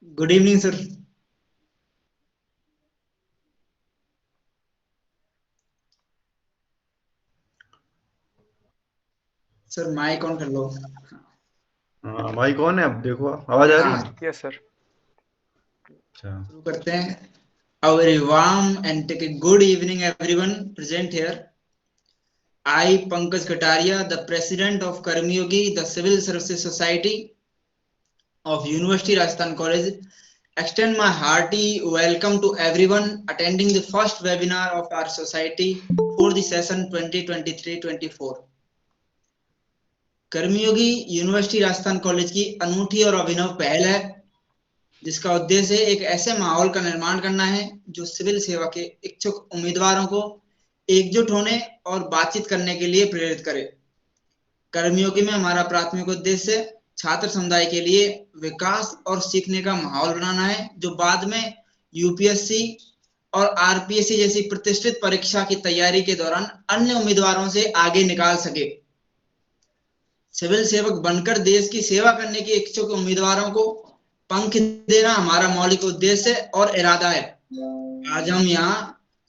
Good evening sir. Sir mike on कर लो। हाँ भाई, कौन है? अब देखो, आवाज आ रही है? हाँ, यस सर। अच्छा। शुरू करते हैं। A very warm and take a good evening everyone present here. I, Pankaj Kataria, the president of Karmiyogi, the Civil Services Society of University Rajasthan College, extend my hearty welcome to everyone attending the first webinar of our society for the session 2023-24. Karmayogi university Rajasthan college की अनूठी और अभिनव पहल है, जिसका उद्देश्य एक ऐसे माहौल का निर्माण करना है जो सिविल सेवा के इच्छुक उम्मीदवारों को एकजुट होने और बातचीत करने के लिए प्रेरित करे। कर्मयोगी में हमारा प्राथमिक उद्देश्य छात्र समुदाय के लिए विकास और सीखने का माहौल बनाना है, जो बाद में यूपीएससी और आरपीएससी जैसी प्रतिष्ठित परीक्षा की तैयारी के दौरान अन्य उम्मीदवारों से आगे निकाल सके। सिविल सेवक बनकर देश की सेवा करने के इच्छुक उम्मीदवारों को पंख देना हमारा मौलिक उद्देश्य और इरादा है। आज हम यहाँ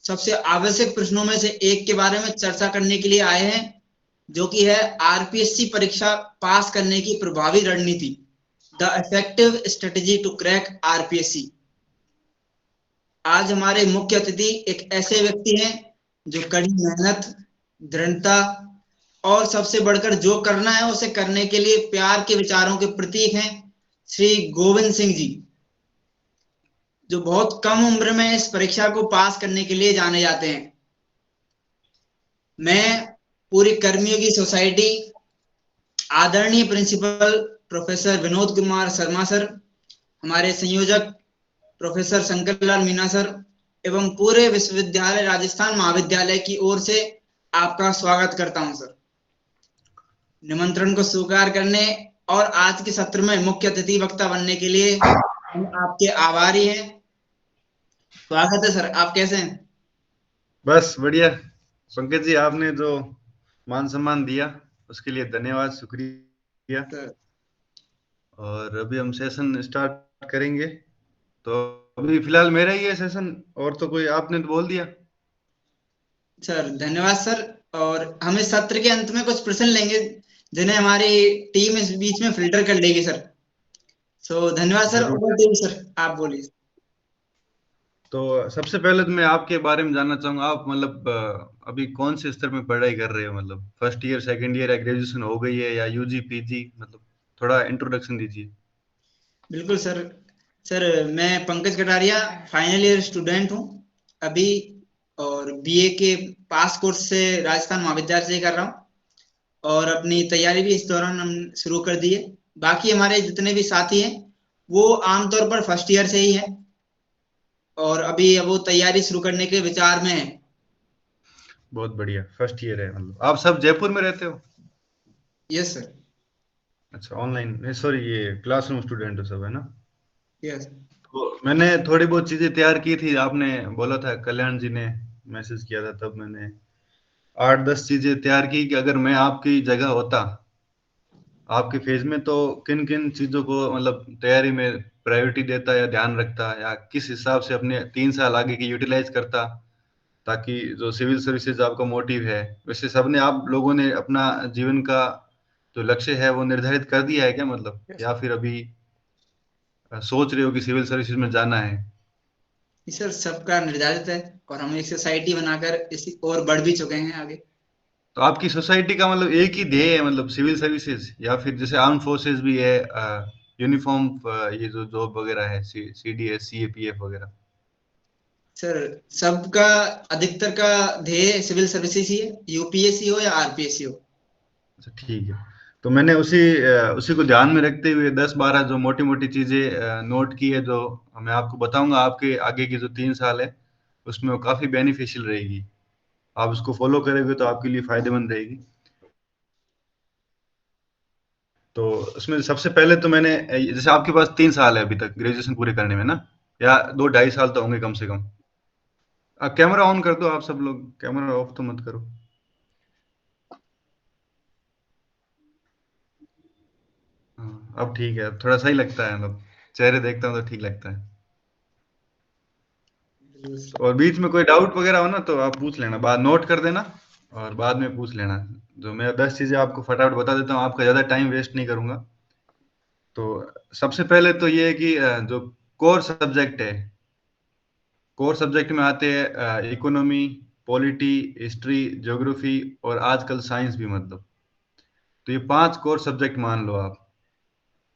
सबसे आवश्यक प्रश्नों में से एक के बारे में चर्चा करने के लिए आए हैं, जो कि है आरपीएससी परीक्षा पास करने की प्रभावी रणनीति, the effective strategy to crack RPSC. आज हमारे मुख्य अतिथि एक ऐसे व्यक्ति हैं जो कड़ी मेहनत, दृढ़ता और सबसे बढ़कर जो करना है उसे करने के लिए प्यार के विचारों के प्रतीक हैं, श्री गोविंद सिंह जी, जो बहुत कम उम्र में इस परीक्षा को पास करने के लिए जाने जाते हैं। मैं पूरी कर्मियों की सोसाइटी, आदरणीय principal professor Vinod Kumar Sharma sir, हमारे संयोजक प्रोफेसर शंकर लाल मीना सर एवं पूरे विश्वविद्यालय राजस्थान महाविद्यालय की ओर से आपका स्वागत करता हूं सर। निमंत्रण को स्वीकार करने और आज के सत्र में मुख्य अतिथि वक्ता बनने के लिए हम आपके आभारी हैं। स्वागत है सर। आप कैसे हैं? बस बढ़िया। पंकज जी, आपने जो मान सम्मान दिया उसके लिए धन्यवाद, शुक्रिया। सर, और अभी हम सेशन स्टार्ट करेंगे। तो अभी फिलहाल मेरा ही है सेशन, और तो कोई आपने तो बोल दिया। सर धन्यवाद सर। और हम इस सत्र के अंत में कुछ प्रश्न लेंगे, जिन्हें हमारी टीम इस बीच में फिल्टर कर लेगी सर। धन्यवाद सर। जरूर। ओवर टू यू सर, आप बोलिए। तो सबसे पहले तो मैं आपके बारे में जानना चाहूंगा, आप मतलब अभी कौन से स्तर में पढ़ाई कर रहे हो? मतलब फर्स्ट ईयर, सेकंड ईयर, या ग्रेजुएशन हो गई है, या यूजी पीजी? मतलब थोड़ा इंट्रोडक्शन दीजिए। बिल्कुल सर। सर, मैं Pankaj Kataria final year student हूँ अभी, और बीए के पास कोर्स से राजस्थान महाविद्यालय से कर रहा हूँ, और अपनी तैयारी भी इस दौरान हम शुरू कर दी है। बाकी हमारे जितने भी साथी हैं वो आमतौर पर फर्स्ट ईयर से ही हैं, और अभी अब वो तैयारी शुरू करने के विचार में है। बहुत बढ़िया, फर्स्ट ईयर है। मतलब आप सब जयपुर में रहते हो? Yes sir. अच्छा, ऑनलाइन, सॉरी, ये क्लासरूम स्टूडेंट हो सब, है ना? यस। तो मैंने थोड़ी बहुत चीजें तैयार की थी, आपने बोला था, कल्याण जी ने मैसेज किया था, तब मैंने 8-10 चीजें तैयार की कि अगर मैं आपकी जगह होता, आपके फेज में, तो किन किन चीजों को मतलब तैयारी में प्रायोरिटी देता या ध्यान रखता, या किस हिसाब से अपने 3 साल आगे की यूटिलाइज करता, ताकि जो सिविल सर्विसेज आपका मोटिव है, वैसे सबने, आप लोगों ने अपना जीवन का जो लक्ष्य है वो निर्धारित कर दिया है क्या? मतलब यस या फिर अभी सोच रहे हो कि सिविल सर्विसेज में जाना है? सर, सबका निर्धारित है, और हम एक सोसाइटी बनाकर इसी और बढ़ भी चुके हैं आगे। तो आपकी सोसाइटी का मतलब एक ही ध्येय है, मतलब सिविल सर्विसेज, या फिर जैसे आर्म फोर्सेस भी है, यूनिफॉर्म, ये जो जॉब वगैरह है, सीडीएस, सीएपीएफ वगैरह? सर, सबका अधिकतर का ध्येय सिविल सर्विसेज ही है, यूपीएससी हो या आरपीएससी हो। अच्छा, ठीक है। तो मैंने उसी को ध्यान में रखते हुए 10-12 जो मोटी मोटी चीजें नोट की है, जो मैं आपको बताऊंगा। आपके आगे की जो 3 साल है उसमें वो काफी बेनिफिशियल रहेगी। आप उसको फॉलो करोगे तो आपके लिए फायदेमंद रहेगी। तो उसमें सबसे पहले तो मैंने, जैसे आपके पास 3 साल है अभी तक ग्रेजुएशन पूरे करने में ना, या 2-2.5 साल तो होंगे कम से कम। कैमरा ऑन कर दो, आप सब लोग कैमरा ऑफ तो मत करो। हाँ, अब ठीक है, अब थोड़ा सही लगता है मतलब। चेहरे देखता हूँ तो ठीक लगता है। बिल्कुल सर। और बीच में कोई डाउट वगैरह हो ना तो आप पूछ लेना, बाद नोट कर देना और बाद में पूछ लेना। जो मैं 10 चीजें आपको फटाफट बता देता हूँ, आपका ज्यादा टाइम वेस्ट नहीं करूंगा। तो सबसे पहले तो ये है कि जो कोर सब्जेक्ट है, कोर सब्जेक्ट में आते हैं इकोनॉमी, पॉलिटी, हिस्ट्री, ज्योग्राफी और आजकल साइंस भी, मतलब तो ये 5 कोर सब्जेक्ट मान लो आप।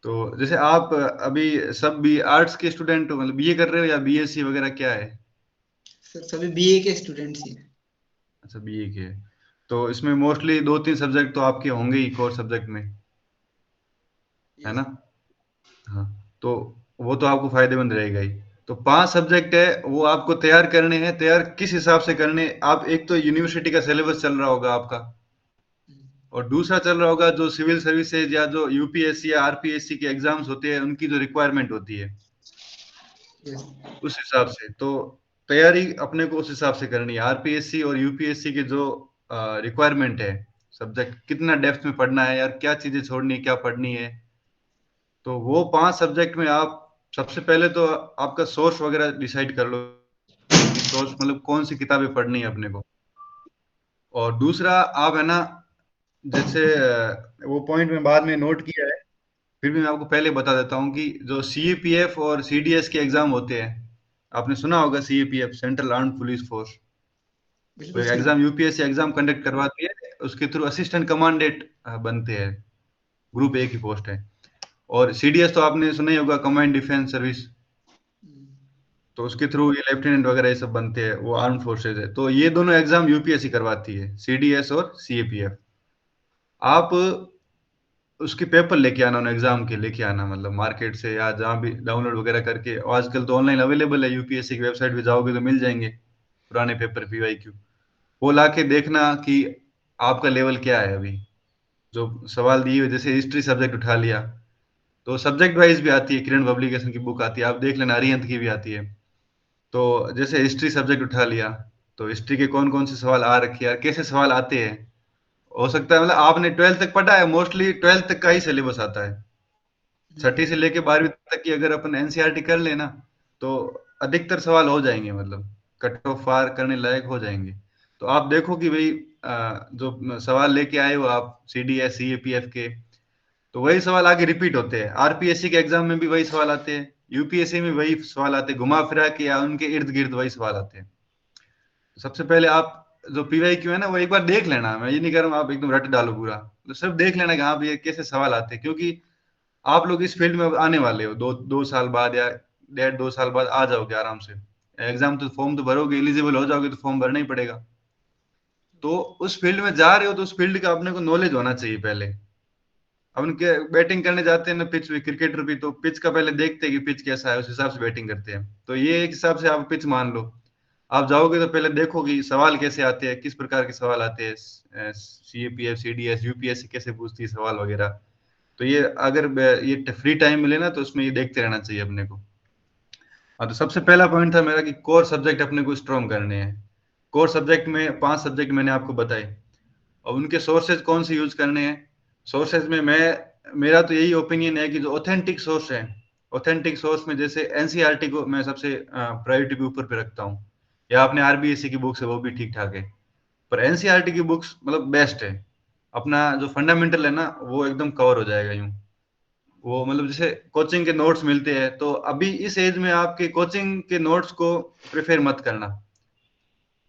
तो जैसे आप अभी सब भी आर्ट्स के स्टूडेंट हो, मतलब बीए कर रहे हो या बीएससी वगैरह क्या है? सर सभी बीए के स्टूडेंट्स ही हैं। अच्छा, बीए के। तो इसमें मोस्टली 2-3 सब्जेक्ट तो आपके होंगे ही कोर सब्जेक्ट में, है यस। ना? हाँ, तो वो तो आपको फायदेमंद रहेगा ही। तो 5 सब्जेक्ट है वो आपको तैयार करने हैं। तैयार किस हिसाब से करने? आप एक तो यूनिवर्सिटी का सिलेबस चल रहा होगा आपका, और दूसरा चल रहा होगा जो सिविल सर्विसेज या जो यूपीएससी या आरपीएससी के एग्जाम्स होते हैं उनकी जो रिक्वायरमेंट होती है, यस। उस हिसाब से। तो तैयारी अपने को उस हिसाब से करनी है। आरपीएससी और यूपीएससी के जो रिक्वायरमेंट है, सब्जेक्ट कितना डेप्थ में पढ़ना है यार, क्या चीजें छोड़नी है, क्या पढ़नी है, तो वो 5 सब्जेक्ट में आप सबसे पहले तो आपका सोर्स वगैरह डिसाइड कर लो कि सोर्स मतलब कौन सी किताबें पढ़नी है अपने को। और दूसरा आप है ना, जैसे वो पॉइंट में बाद में नोट किया है, फिर भी मैं आपको पहले बता देता हूँ कि जो सीईपीएफ और सीडीएस के एग्जाम होते हैं, आपने सुना होगा सीईपीएफ, सेंट्रल आर्म्ड पुलिस फोर्स। वो बिल्कुल एक सुना। एग्जाम यूपीएससी एग्जाम कंडक्ट करवाती है, उसके थ्रू असिस्टेंट कमांडेंट बनते हैं, ग्रुप ए की पोस्ट है। और सीडीएस तो आपने सुना ही होगा, कमांड डिफेंस सर्विस, तो उसके थ्रू ये लेफ्टिनेंट वगैरह ये सब बनते हैं, वो आर्म फोर्सेज है। तो ये दोनों एग्जाम यूपीएससी करवाती है, सीडीएस और सीएपीएफ। आप उसके पेपर लेके आना, उन एग्जाम के लेके आना, मतलब मार्केट से या जहाँ भी डाउनलोड वगैरह करके, और आजकल तो ऑनलाइन अवेलेबल है, यूपीएससी की वेबसाइट पे जाओगे तो मिल जाएंगे पुराने पेपर पीवाईक्यू। वो लाके देखना कि आपका लेवल क्या है अभी। जो सवाल दिए हुए, जैसे हिस्ट्री सब्जेक्ट उठा लिया, तो सब्जेक्ट वाइज भी आती है, किरण पब्लिकेशन की बुक आती है, आप देख लेना, अरिहंत की भी आती है। तो जैसे हिस्ट्री सब्जेक्ट उठा लिया, तो हिस्ट्री के कौन कौन से सवाल आ रखे हैं, कैसे सवाल आते हैं। हो सकता है, मतलब आपने 12th तक पढ़ा है, मोस्टली 12th तक का ही सिलेबस आता है। छठी से लेके 12वीं तक की अगर अपन एनसीईआरटी कर लेना, तो अधिकतर सवाल हो जाएंगे, मतलब कट ऑफ पार करने लायक हो जाएंगे। तो आप देखो कि भाई जो सवाल लेके आए हो आप सीडीएस सीएपीएफ के, तो वही सवाल आगे रिपीट होते हैं। आरपीएससी के एग्जाम में भी वही सवाल आते हैं, यूपीएससी में वही सवाल आते हैं, घुमा फिरा के या उनके इर्द गिर्द वही सवाल आते हैं। तो सबसे पहले आप जो पीवाईक्यू है ना, वो एक बार देख लेना। मैं ये नहीं कह रहा हूँ आप एकदम रट डालो पूरा, तो सिर्फ देख लेना कि हाँ भैया कैसे सवाल आते हैं, क्योंकि आप लोग इस फील्ड में अब आने वाले हो, 2 साल बाद या 1.5-2 साल बाद आ जाओगे आराम से। एग्जाम तो फॉर्म तो भरोगे, एलिजिबल हो जाओगे तो फॉर्म भरना ही पड़ेगा। तो उस फील्ड में जा रहे हो तो उस फील्ड का अपने को नॉलेज होना चाहिए पहले। अब उनके बैटिंग करने जाते हैं ना पिच पे, क्रिकेटर भी तो पिच का पहले देखते हैं कि पिच कैसा है, उस हिसाब से बैटिंग करते हैं। तो ये एक हिसाब से आप पिच मान लो। आप जाओगे तो पहले देखो कि सवाल कैसे आते हैं, किस प्रकार के सवाल आते हैं, सीएपीएफ सीडीएस यूपीएससी कैसे पूछती है सवाल वगैरह। तो ये अगर ये फ्री टाइम मिले ना तो उसमें ये देखते रहना चाहिए अपने को। हाँ, तो सबसे पहला पॉइंट था मेरा कि कोर सब्जेक्ट अपने को स्ट्रॉन्ग करने हैं। कोर सब्जेक्ट में 5 सब्जेक्ट मैंने आपको बताए, और उनके सोर्सेज कौन से यूज करने हैं। सोर्सेज में मेरा तो यही ओपिनियन है कि जो ऑथेंटिक सोर्स है, ऑथेंटिक सोर्स में जैसे एनसीईआरटी को मैं सबसे प्रायोरिटी के ऊपर पे रखता हूँ, या अपने आरबीएससी की बुक्स है वो भी ठीक ठाक है। पर एनसीईआरटी की बुक्स मतलब बेस्ट है। अपना जो फंडामेंटल है ना वो एकदम कवर हो जाएगा यूं। वो मतलब जैसे कोचिंग के नोट्स मिलते हैं, तो अभी इस एज में आपके कोचिंग के नोट्स को प्रेफर मत करना,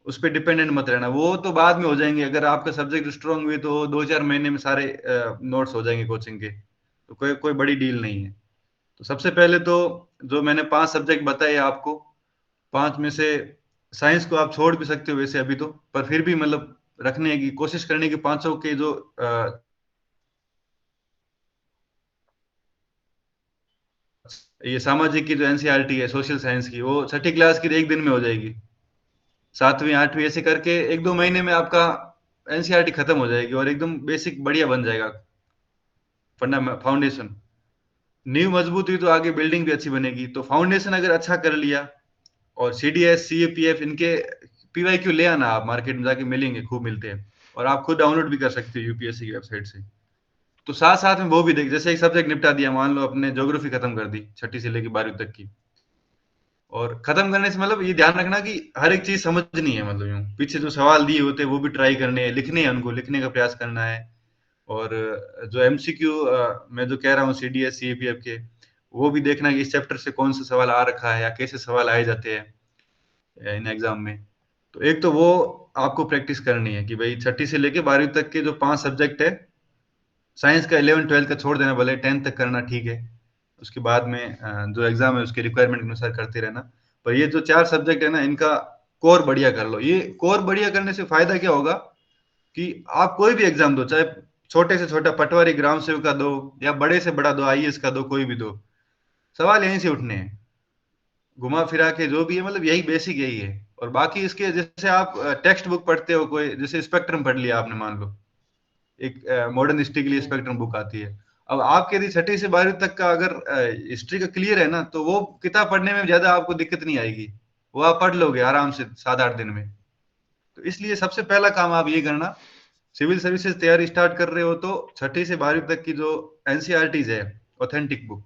उस पर डिपेंडेंट मत रहना। वो तो बाद में हो जाएंगे, अगर आपका सब्जेक्ट स्ट्रांग हुई तो 2-4 महीने में सारे नोट्स हो जाएंगे कोचिंग के, तो कोई कोई बड़ी डील नहीं है। तो सबसे पहले तो जो मैंने 5 सब्जेक्ट बताए आपको, 5 में से साइंस को आप छोड़ भी सकते हो वैसे अभी तो, पर फिर भी मतलब रखने की कोशिश करने की, पांचों के जो ये सामाजिक की जो एनसीईआरटी है, सोशल साइंस की, वो छठी क्लास की 1 दिन में हो जाएगी। 7वीं 8वीं ऐसे करके 1-2 महीने में आपका एनसीईआरटी खत्म हो जाएगी और एकदम बेसिक बढ़िया बन जाएगा। फंडा फाउंडेशन नींव मजबूत हुई तो आगे बिल्डिंग भी अच्छी बनेगी। तो फाउंडेशन अगर अच्छा कर लिया, और सीडीएस सीएपीएफ इनके पीवाईक्यू ले आना, आप मार्केट में जाके मिलेंगे, खूब मिलते हैं, और आप खुद डाउनलोड भी कर सकते हो यूपीएससी की वेबसाइट से। तो साथ साथ में वो भी देख, जैसे एक सब्जेक्ट निपटा दिया, मान लो अपने ज्योग्राफी खत्म कर दी 6ठी से लेके 12वीं तक की, और खत्म करने से मतलब ये ध्यान रखना कि हर एक चीज समझनी है, मतलब यूं पीछे जो सवाल दिए होते हैं वो भी ट्राई करने हैं, लिखने हैं, उनको लिखने का प्रयास करना है। और जो एमसीक्यू मैं जो कह रहा हूँ सीडीएस सीएपीएफ के, वो भी देखना कि इस चैप्टर से कौन सा सवाल आ रखा है या कैसे सवाल आए जाते हैं इन एग्जाम में। तो एक तो वो आपको प्रैक्टिस करनी है कि भाई 6ठी से लेके 12वीं तक के जो 5 सब्जेक्ट है, साइंस का 11 12 का छोड़ देना, भले 10 तक करना ठीक है, उसके बाद में जो एग्जाम है उसके रिक्वायरमेंट के अनुसार करते रहना। पर ये जो 4 सब्जेक्ट है ना, इनका कोर बढ़िया कर लो। ये कोर बढ़िया करने से फायदा क्या होगा कि आप कोई भी एग्जाम दो, चाहे छोटे से छोटा पटवारी ग्राम सेवक का दो या बड़े से बड़ा दो, आईएएस का दो, कोई भी दो, सवाल यहीं से उठने हैं, घुमा फिरा के जो भी है, मतलब यही बेसिक यही है। और बाकी इसके, जैसे आप टेक्स्ट बुक पढ़ते हो, कोई जैसे स्पेक्ट्रम पढ़ लिया आपने, मान लो एक मॉडर्न हिस्ट्री के लिए स्पेक्ट्रम बुक आती है। अब आपके यदि 6ठी से 12वीं तक का अगर हिस्ट्री का क्लियर है ना, तो वो किताब पढ़ने में ज्यादा आपको दिक्कत नहीं आएगी, वो आप पढ़ लोगे आराम से 7 8 दिन में। तो इसलिए सबसे पहला काम आप ये करना, सिविल सर्विसेज तैयारी स्टार्ट कर रहे हो तो 6ठी से 12वीं तक की जो एनसीईआरटीज है, ऑथेंटिक बुक,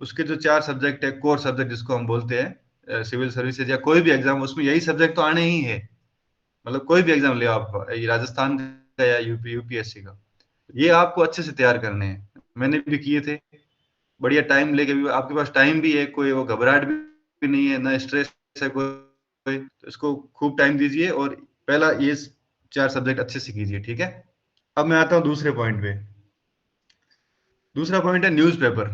उसके जो 4 सब्जेक्ट है, कोर सब्जेक्ट जिसको हम बोलते हैं, सिविल सर्विसेज या कोई भी एग्जाम, उसमें यही सब्जेक्ट तो आने ही है। मतलब कोई भी एग्जाम ले आप, ये राजस्थान का या यूपीएससी का, ये आपको अच्छे से तैयार करने हैं। मैंने भी किए थे, बढ़िया टाइम लेके भी, आपके पास टाइम भी है, कोई वो घबराहट भी नहीं है, ना स्ट्रेस है कोई, तो इसको खूब टाइम दीजिए और पहला ये 4 सब्जेक्ट अच्छे से कीजिए, ठीक है। अब मैं आता हूँ दूसरे पॉइंट पे। दूसरा पॉइंट है न्यूज़पेपर।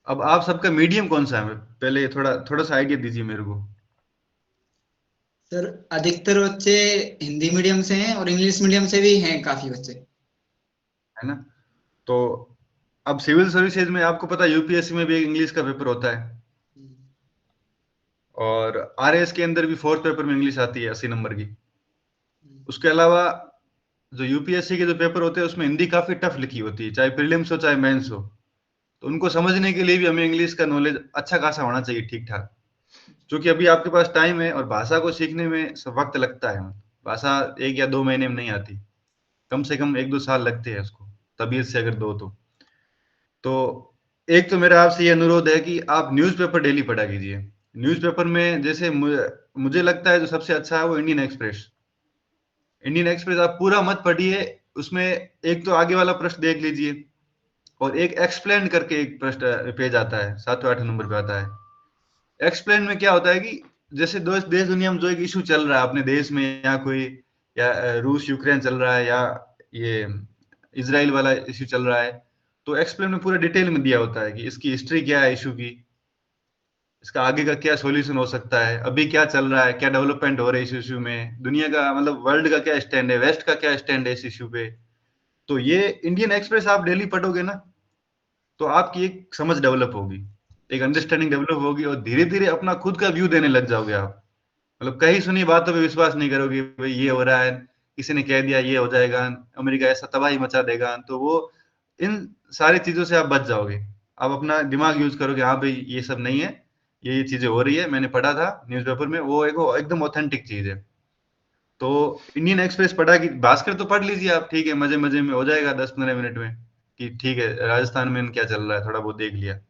अब आप सबका मीडियम कौन सा है, पहले थोड़ा थोड़ा सा आइडिया दीजिए मेरे को। सर अधिकतर बच्चे हिंदी मीडियम से हैं और इंग्लिश मीडियम से भी हैं काफी बच्चे। है ना। तो अब सिविल सर्विसेज में आपको पता है यूपीएससी में भी एक इंग्लिश का पेपर होता है, और आरएएस के अंदर भी फोर्थ पेपर में इंग्लिश आती है 80 नंबर की। उसके अलावा जो यूपीएससी के जो पेपर होते हैं उसमें हिंदी काफी टफ लिखी होती है, चाहे प्रीलिम्स हो चाहे मेंस हो। तो उनको समझने के लिए भी हमें इंग्लिश का नॉलेज अच्छा खासा होना चाहिए, ठीक ठाक। क्योंकि अभी आपके पास टाइम है और भाषा को सीखने में वक्त लगता है, भाषा 1 या 2 महीने में नहीं आती, कम से कम 1 2 साल लगते हैं उसको, तबीयत से अगर दो तो एक तो मेरा आपसे ये अनुरोध है कि आप न्यूज़पेपर डेली पढ़ा कीजिए। न्यूज़पेपर में जैसे मुझे लगता है जो सबसे अच्छा है वो इंडियन एक्सप्रेस। इंडियन एक्सप्रेस आप पूरा मत पढ़िए, उसमें एक तो आगे वाला प्रश्न देख लीजिए, और एक एक्सप्लेन करके एक प्रश्न पेज आता है, 7 8 नंबर पे आता है। एक्सप्लेन में क्या होता है कि जैसे देश दुनिया में जो एक इशू चल रहा है अपने देश में, या कोई, या रूस यूक्रेन चल रहा है, या ये इसराइल वाला इशू चल रहा है, तो एक्सप्लेन में पूरा डिटेल में दिया होता है कि इसकी हिस्ट्री क्या है इशू की, इसका आगे का क्या सॉल्यूशन हो सकता है, अभी क्या चल रहा है, क्या डेवलपमेंट हो रही है इस इशू में, दुनिया का मतलब वर्ल्ड का क्या स्टैंड है, वेस्ट का क्या स्टैंड है इस इशू पे। तो ये इंडियन एक्सप्रेस आप डेली पढ़ोगे ना, तो आपकी एक समझ डेवलप होगी, एक अंडरस्टैंडिंग डेवलप होगी, और धीरे धीरे अपना खुद का व्यू देने लग जाओगे आप। मतलब कहीं सुनी बातों पे विश्वास नहीं करोगे, भाई ये हो रहा है, किसी ने कह दिया ये हो जाएगा, अमेरिका ऐसा तबाही मचा देगा, तो वो इन सारी चीजों से आप बच जाओगे। आप अपना दिमाग यूज करोगे, हाँ भाई ये सब नहीं है, ये चीजें हो रही है, मैंने पढ़ा था न्यूज़पेपर में, वो एक एकदम ऑथेंटिक चीज है। तो इंडियन एक्सप्रेस पढ़ा कि भास्कर तो पढ़ लीजिए आप, ठीक है, मजे मजे में हो जाएगा 10 15 मिनट में, कि ठीक है राजस्थान में क्या चल रहा है थोड़ा बहुत देख लिया।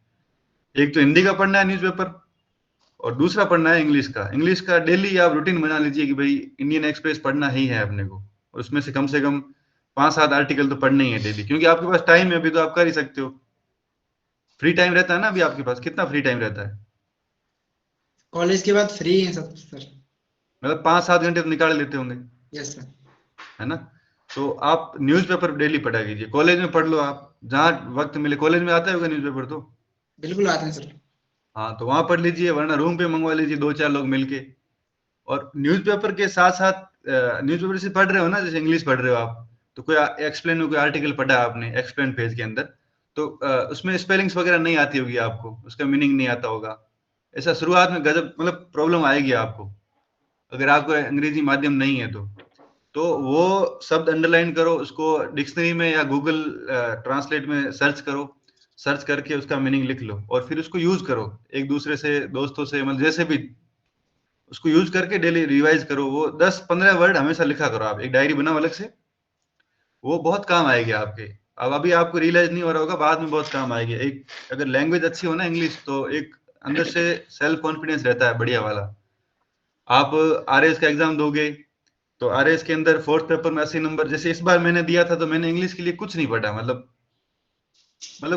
एक तो हिंदी का पढ़ना है न्यूज़पेपर, और दूसरा पढ़ना है इंग्लिश का। इंग्लिश का डेली आप रूटीन बना लीजिए कि भाई इंडियन एक्सप्रेस पढ़ना ही है अपने को, और उसमें से कम 5 7 आर्टिकल तो पढ़ने ही है डेली, क्योंकि आपके पास टाइम है अभी, तो आप कर ही सकते हो। फ्री टाइम रहता है ना अभी आपके पास, कितना फ्री टाइम रहता है? कॉलेज के बाद फ्री हैं सब सर। मतलब 5 7 घंटे तो निकाल लेते होंगे, यस सर। है ना। तो आप न्यूज़पेपर डेली पढ़ा कीजिए, कॉलेज में पढ़ लो आप, जहाँ वक्त मिले, कॉलेज में आता होगा न्यूज़पेपर तो। बिल्कुल आते हैं सर। हाँ, तो वहां पढ़ लीजिए, वरना रूम पे मंगवा लीजिए 2 4 लोग मिलके। और न्यूज़पेपर के साथ साथ, न्यूज़पेपर से पढ़ रहे हो ना, जैसे इंग्लिश पढ़ रहे हो आप, तो कोई एक्सप्लेन में कोई आर्टिकल पढ़ा आपने एक्सप्लेन पेज के अंदर, तो उसमें स्पेलिंग्स वगैरह नहीं आती होगी आपको, उसका मीनिंग नहीं आता होगा, ऐसा शुरुआत में गजब मतलब प्रॉब्लम आएगी आपको, अगर आपको अंग्रेजी माध्यम नहीं है तो वो शब्द अंडरलाइन करो, उसको डिक्शनरी में या गूगल ट्रांसलेट में सर्च करो, सर्च करके उसका मीनिंग लिख लो, और फिर उसको यूज करो एक दूसरे से, दोस्तों से, मतलब जैसे भी, उसको यूज करके डेली रिवाइज करो। वो 10 15 वर्ड हमेशा लिखा करो, आप एक डायरी बनाओ अलग से, वो बहुत काम आएगी आपके। अब अभी आपको रियलाइज नहीं हो रहा होगा, बाद में बहुत काम आएगी। एक अगर लैंग्वेज अच्छी हो ना इंग्लिश, तो एक अंदर से सेल्फ कॉन्फिडेंस रहता है बढ़िया वाला। आप आरएस का एग्जाम दोगे, तो आरएस के अंदर फोर्थ पेपर में 80 नंबर, जैसे इस बार मैंने दिया था, तो मैंने इंग्लिश के लिए कुछ नहीं पढ़ा, मतलब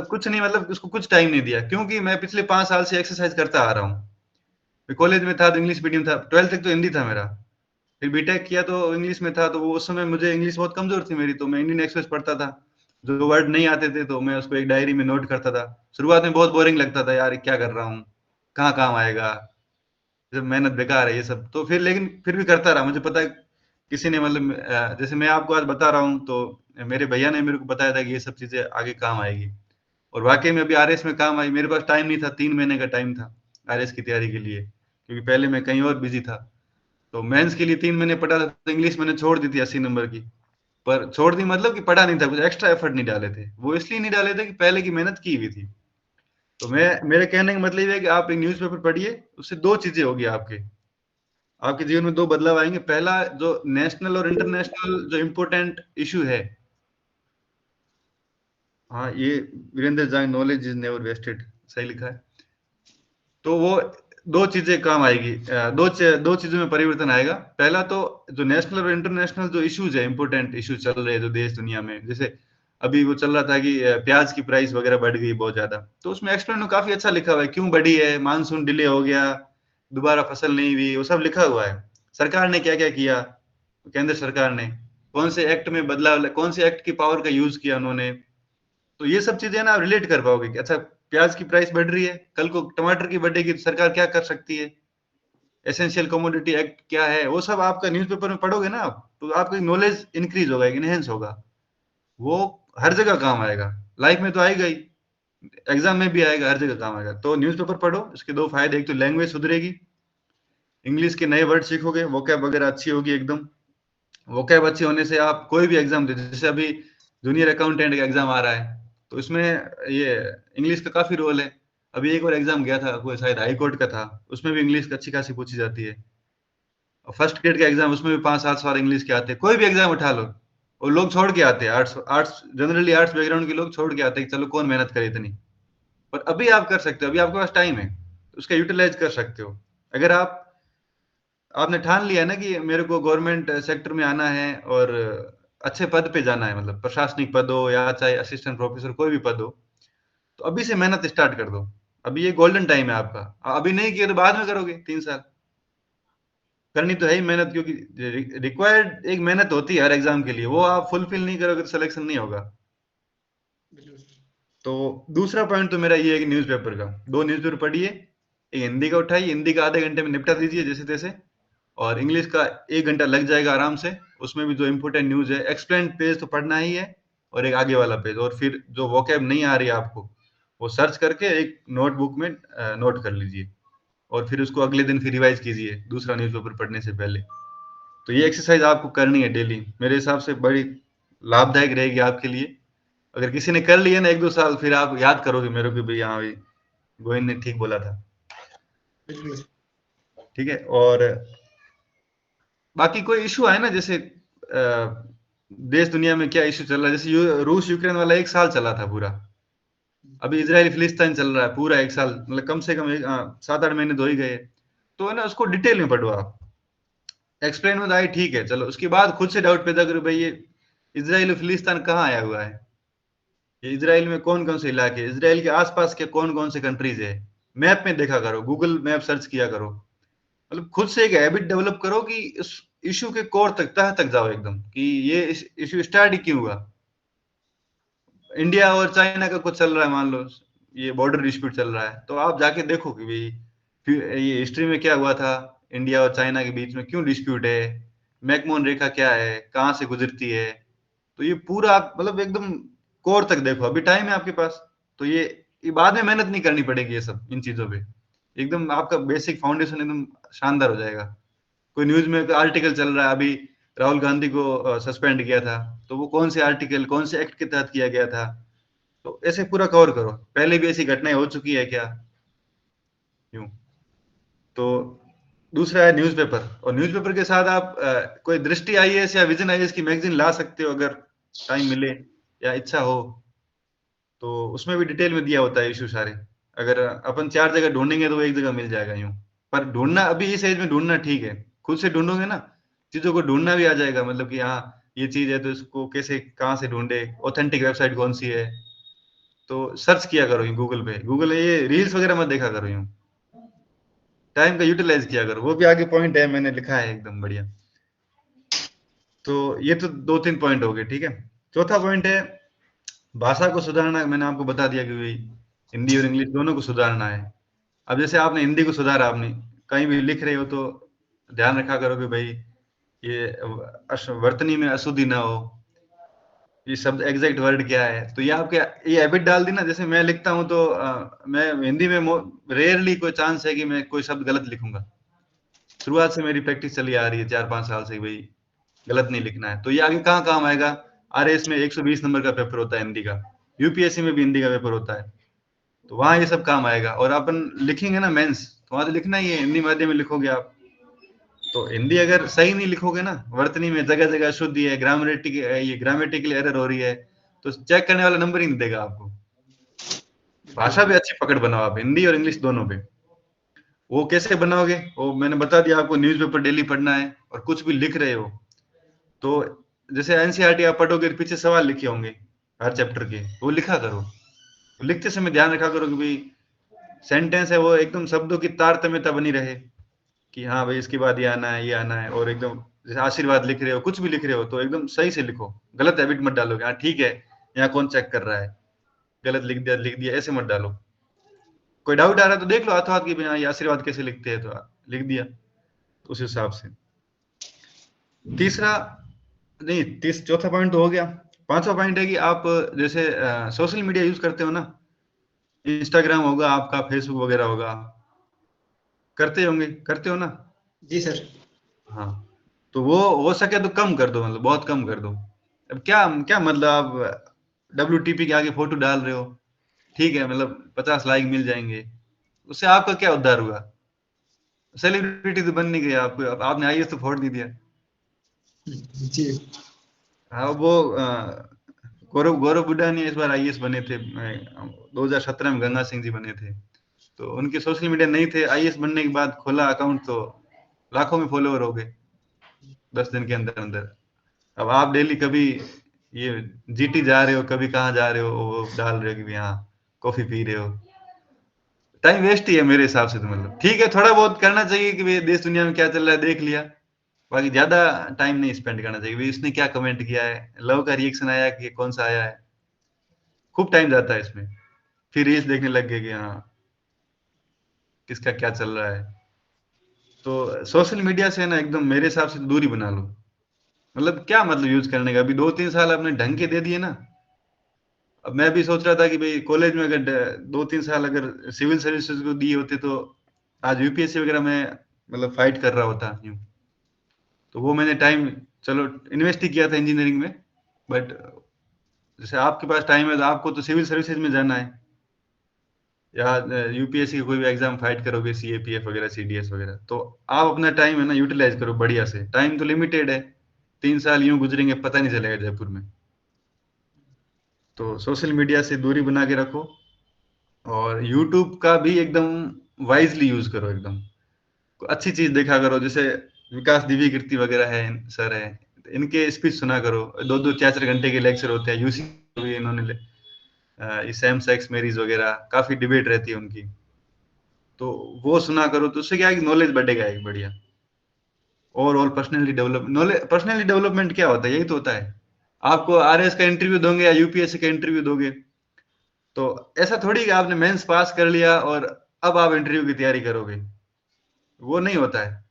कुछ नहीं, मतलब उसको कुछ टाइम नहीं दिया, क्योंकि मैं पिछले 5 साल से एक्सरसाइज करता आ रहा हूँ। कॉलेज में था तो इंग्लिश मीडियम था, 12th तक तो हिंदी था मेरा, फिर बीटेक किया तो इंग्लिश में था, तो वो उस समय मुझे इंग्लिश बहुत कमजोर थी मेरी, तो मैं इंडियन एक्सप्रेस पढ़ता था, जो वर्ड नहीं आते थे तो मैं उसको एक डायरी में नोट करता था। शुरुआत में बहुत बोरिंग लगता था, यार क्या कर रहा हूँ, कहाँ काम आएगा, जब मेहनत बेकार है ये सब, तो फिर लेकिन फिर भी करता रहा। मुझे पता है किसी ने, मतलब जैसे मैं आपको आज बता रहा हूँ, तो मेरे भैया ने मेरे को बताया था कि ये सब चीजें आगे काम आएगी, और वाकई में अभी आरएस में काम आई। मेरे पास टाइम नहीं था, 3 महीने का टाइम था आरएस की तैयारी के लिए, क्योंकि पहले मैं कहीं और बिजी था। तो मेंस के लिए 3 महीने पढ़ा था, तो इंग्लिश मैंने छोड़ दी थी 80 नंबर की। पर छोड़ दी मतलब कि पढ़ा नहीं था, कुछ एक्स्ट्रा एफर्ट नहीं डाले थे, वो इसलिए नहीं डाले थे कि पहले की मेहनत की हुई थी। तो मैं, मेरे कहने का मतलब ये है कि आप एक न्यूज़पेपर पढ़िए, उससे दो चीजें होगी आपके आपके जीवन में, दो बदलाव आएंगे। पहला, जो नेशनल और इंटरनेशनल जो इम्पोर्टेंट इशू है, हाँ ये वीरेंद्र जांग, नॉलेज इज नेवर वेस्टेड, सही लिखा है। तो वो दो चीजें काम आएगी, दो चीजों में परिवर्तन आएगा। पहला तो, जो नेशनल और इंटरनेशनल जो इश्यूज है, इंपॉर्टेंट इश्यूज चल रहे हैं जो देश दुनिया में, जैसे अभी वो चल रहा था कि प्याज की प्राइस वगैरह बढ़ गई बहुत ज्यादा, तो उसमें एक्सप्लेन में काफी अच्छा लिखा हुआ है क्यों बढ़ी है, मानसून डिले हो गया, दोबारा फसल नहीं हुई, वो सब लिखा हुआ है। सरकार ने क्या क्या किया, केंद्र सरकार ने कौन से एक्ट में बदलाव, कौन से एक्ट की पावर का यूज किया उन्होंने। तो ये सब चीजें ना आप रिलेट कर पाओगे कि अच्छा, प्याज की प्राइस बढ़ रही है, कल को टमाटर की बढ़ेगी, तो सरकार क्या कर सकती है, एसेंशियल कमोडिटी एक्ट क्या है, वो सब आपका न्यूज़पेपर में पढ़ोगे ना आप, तो आपकी नॉलेज इंक्रीज होगा, इनहेंस होगा। वो हर जगह काम आएगा, लाइफ में तो आएगा ही, एग्जाम में भी आएगा, हर जगह काम आएगा। तो न्यूज़पेपर पढ़ो, इसके दो फायदे, एक तो लैंग्वेज सुधरेगी, इंग्लिश के नए वर्ड सीखोगे, वोकैब वगैरह अच्छी होगी एकदम। वोकैब अच्छी होने से आप कोई भी एग्जाम दे, जैसे अभी जूनियर अकाउंटेंट का एग्जाम आ रहा है, तो इसमें ये इंग्लिश का काफी रोल है। अभी एक और एग्जाम गया था, कोई शायद हाई कोर्ट का था, उसमें भी इंग्लिश अच्छी खासी पूछी जाती है। और फर्स्ट ग्रेड का एग्जाम, उसमें भी 5-7 सवाल इंग्लिश के आते हैं, कोई भी एग्जाम उठा लो। और लोग छोड़ के आते हैं, arts arts generally arts background के लोग छोड़ के आते हैं कि चलो कौन मेहनत करे इतनी। पर अभी आप कर सकते हो, अभी आपके पास टाइम है, तो उसका यूटिलाइज कर सकते हो। अगर आपने ठान लिया ना कि मेरे को गवर्नमेंट सेक्टर में आना है और अच्छे पद पे जाना है, मतलब प्रशासनिक पद हो या चाहे असिस्टेंट प्रोफेसर कोई भी पद हो, तो अभी से मेहनत स्टार्ट कर दो। अभी ये गोल्डन टाइम है आपका, अभी नहीं किया तो बाद में करोगे, 3 साल करनी तो है ही मेहनत, क्योंकि रिक्वायर्ड एक मेहनत होती है हर एग्जाम के लिए, वो आप फुलफिल नहीं करोगे तो सिलेक्शन नहीं होगा। तो दूसरा पॉइंट तो मेरा ये है कि न्यूज़पेपर का, दो न्यूज़पेपर पढ़िए, एक हिंदी का उठाइए, हिंदी का आधे घंटे में निपटा दीजिए जैसे तैसे, और इंग्लिश का 1 घंटा लग जाएगा आराम से। उसमें भी जो इंपॉर्टेंट न्यूज़ है, एक्सप्लेन पेज तो पढ़ना ही है, और एक आगे वाला पेज, और फिर जो वोकैब नहीं आ रही है आपको, वो सर्च करके एक नोटबुक में नोट कर लीजिए, और फिर उसको अगले दिन फिर रिवाइज कीजिए दूसरा न्यूज़पेपर पढ़ने से पहले। तो ये एक्सरसाइज आपको करनी है डेली, मेरे हिसाब से बड़ी लाभदायक रहेगी आपके लिए। अगर किसी ने कर लिया ना 1-2 साल, फिर आप याद करोगे मेरे को भी, हाँ भाई गोविंद ने ठीक बोला था। ठीक है। और बाकी कोई इशू आए ना, जैसे देश दुनिया में क्या इशू चल रहा है, जैसे रूस यूक्रेन वाला 1 साल चला था पूरा, अभी इजराइल फिलिस्तीन चल रहा है पूरा 1 साल, मतलब कम से कम 7-8 महीने तो ही गए। तो है ना, उसको डिटेल में पढ़ो आप, एक्सप्लेन में तो आई ठीक है, चलो उसके बाद खुद से डाउट पैदा करो, भाई ये इजराइल और फिलिस्तीन कहाँ आया हुआ है, ये इजराइल में कौन कौन से इलाके, इजराइल के आसपास के कौन कौन से कंट्रीज है, मैप में देखा करो, गूगल मैप सर्च किया करो। मतलब खुद से एक हैबिट डेवलप करो कि इस इशू के कोर तक, तह तक जाओ एकदम, कि ये इशू स्टार्ट ही क्यों हुआ। इंडिया और चाइना का कुछ चल रहा है, मान लो ये बॉर्डर डिस्प्यूट चल रहा है, तो आप जाके देखो कि भाई फिर ये हिस्ट्री में क्या हुआ था, इंडिया और चाइना के बीच में क्यों डिस्प्यूट है, मैकमोहन रेखा क्या है, कहाँ से गुजरती है। तो ये पूरा आप मतलब एकदम कोर तक देखो, अभी टाइम है आपके पास। तो ये बाद में मेहनत नहीं करनी पड़ेगी, ये सब इन चीजों पे एकदम आपका बेसिक फाउंडेशन एकदम शानदार हो जाएगा। कोई न्यूज में आर्टिकल चल रहा है अभी, राहुल गांधी को सस्पेंड किया था, तो वो कौन से आर्टिकल, कौन से एक्ट के तहत किया गया था, तो ऐसे पूरा कवर करो, पहले भी ऐसी घटनाएं हो चुकी है क्या, यूं। तो दूसरा है न्यूज़पेपर, और न्यूज़पेपर के साथ आप कोई दृष्टि आईएएस या विजन आईएएस की मैगजीन ला सकते हो अगर टाइम मिले। या इच्छा हो, तो उसमें भी डिटेल में दिया होता है इशू सारे। अगर अपन 4 जगह ढूँढेंगे तो वो एक जगह मिल जाएगा यूँ। पर ढूँढना अभी इस एज में ढूँढना ठीक है। खुद से ढूँढोगे ना, चीज़ों को ढूँढना भी आ जाएगा, मतलब कि हाँ, ये चीज़ है तो इसको कैसे कहाँ से ढूँढे, ऑथेंटिक वेबसाइट कौन-सी है। तो सर्च किया करो यूँ गूगल पे। गूगल ये रील्स वगैरह मत देखा करो यूँ। टाइम का यूटिलाइज़ किया करो। वो भी आगे पॉइंट है, मैंने लिखा है एकदम बढ़िया। तो ये तो 2-3 पॉइंट हो गए, ठीक है। चौथा पॉइंट है भाषा को सुधारना। मैंने आपको बता दिया कि भई हिंदी और इंग्लिश दोनों को सुधारना है। अब जैसे आपने हिंदी को सुधारा, आपने कहीं भी लिख रहे हो तो ध्यान रखा करो कि भई ये वर्तनी में अशुद्धि ना हो, ये शब्द एग्जैक्ट वर्ड क्या है। तो ये आपके ये हैबिट डाल दी ना, जैसे मैं लिखता हूँ तो मैं हिंदी में रेयरली कोई चांस है कि मैं कोई शब्द गलत लिखूंगा। शुरुआत से मेरी प्रैक्टिस चली आ रही है 4-5 साल से, भाई गलत नहीं लिखना है। तो ये आगे कहाँ काम आएगा? आरएएस में 120 नंबर का पेपर होता है हिंदी का, यूपीएससी में भी हिंदी का पेपर होता है, तो वहां ये सब काम आएगा। और अपन लिखेंगे ना मेंस, तो वहां तो लिखना ही है, हिंदी माध्यम में लिखोगे आप। तो हिंदी अगर सही नहीं लिखोगे ना, वर्तनी में जगह जगह अशुद्धि है, ग्रामेटिकल एरर हो रही है, तो चेक करने वाला नंबर ही नहीं देगा आपको। बिल्कुल भाषा भी अच्छी पकड़ बनाओ आप, हिंदी और इंग्लिश दोनों पे। वो कैसे बनाओगे? वो मैंने बता दिया आपको, न्यूज़पेपर डेली पढ़ना है। और कुछ भी लिख रहे हो तो जैसे एनसीईआरटी आप पढ़ोगे, पीछे सवाल लिखे होंगे हर चैप्टर के, वो लिखा करो। तो लिखते समय ध्यान रखा करो कि भाई सेंटेंस है वो एकदम शब्दों की तारतम्यता बनी रहे, कि हाँ भाई इसके बाद ये आना है, ये आना है। और एकदम जैसे आशीर्वाद लिख रहे हो, कुछ भी लिख रहे हो, तो एकदम सही से लिखो। गलत हैबिट मत डालोगे, हाँ ठीक है यहाँ कौन चेक कर रहा है, गलत लिख दिया ऐसे मत डालो। कोई डाउट आ रहा है तो देख लो हाथों हाथ की, हाँ ये आशीर्वाद कैसे लिखते हैं, तो लिख दिया उस हिसाब से। तीसरा नहीं, चौथा पॉइंट तो हो गया। पांचवा पॉइंट है कि आप जैसे सोशल मीडिया यूज करते हो ना, इंस्टाग्राम होगा आपका, फेसबुक वगैरह होगा, करते होंगे, करते हो ना? जी सर। हाँ, तो वो हो सके तो कम कर दो, मतलब बहुत कम कर दो। अब क्या क्या मतलब, आप WTP के आगे फोटो डाल रहे हो, ठीक है, मतलब 50 लाइक मिल जाएंगे, उससे आपका क्या उद्धार हुआ? सेलिब्रिटी तो बन नहीं गया आपको, आपने आईएएस तो फोड़ नहीं दिया। जी। हाँ, वो गौरव गौरव बुड्ढा ने इस बार आईएएस बने थे, 2017 में गंगा सिंह जी बने थे। तो उनके सोशल मीडिया नहीं थे, आईएएस बनने के बाद खोला अकाउंट तो लाखों में फॉलोअर हो गए 10 दिन के अंदर अंदर। अब आप डेली कभी ये जीटी जा रहे हो, कभी कहाँ जा रहे हो, वो डाल रहे हो कि भी हाँ कॉफी पी रहे हो, टाइम वेस्ट ही है मेरे हिसाब से। तो मतलब ठीक है, थोड़ा बहुत करना चाहिए कि भाई देश दुनिया में क्या चल रहा है देख लिया, बाकी ज्यादा टाइम नहीं स्पेंड करना चाहिए। भाई इसने क्या कमेंट किया है, लव का रिएक्शन आया कि कौन सा आया है, खूब टाइम जाता है इसमें। फिर रील्स देखने लग गए कि हाँ किसका क्या चल रहा है। तो सोशल मीडिया से ना एकदम मेरे हिसाब से दूरी बना लो। मतलब क्या मतलब यूज करने का, अभी 2-3 साल आपने ढंग के दे दिए ना। अब मैं भी सोच रहा था कि भाई कॉलेज में अगर 2-3 साल अगर सिविल सर्विसेज को दिए होते तो आज यूपीएससी वगैरह में मतलब फाइट कर रहा होता यूं। तो वो मैंने टाइम चलो इन्वेस्ट ही किया था इंजीनियरिंग में। बट जैसे आपके पास टाइम है तो आपको तो सिविल सर्विसेज में जाना है, या यूपीएससी की कोई भी एग्जाम फाइट करोगे, सीएपीएफ वगैरह, सीडीएस वगैरह, तो आप अपना टाइम है ना यूटिलाइज करो बढ़िया से। टाइम तो लिमिटेड है, 3 साल यूं गुजरेंगे पता नहीं चलेगा जयपुर में। तो सोशल मीडिया से दूरी बना के रखो। और यूट्यूब का भी एकदम वाइजली यूज करो, एकदम अच्छी चीज देखा करो। जैसे विकास दिव्य कीर्ति वगैरह है, सर है, इनके स्पीच सुना करो। 2-2 4-4 घंटे के लेक्चर होते हैं। यूसी भी इन्होंने सेम सेक्स मैरिज वगैरह काफी डिबेट रहती है उनकी, तो वो सुना करो। तो उससे क्या है कि नॉलेज बढ़ेगा एक बढ़िया। Overall personality develop, knowledge, personality development क्या होता है? यही तो होता है। आपको आरएस का इंटरव्यू दोगे या यूपीएससी का इंटरव्यू दोगे, तो ऐसा थोड़ी कि आपने मेंस पास कर लिया और अब आप इंटरव्यू की तैयारी करोगे, वो नहीं होता है।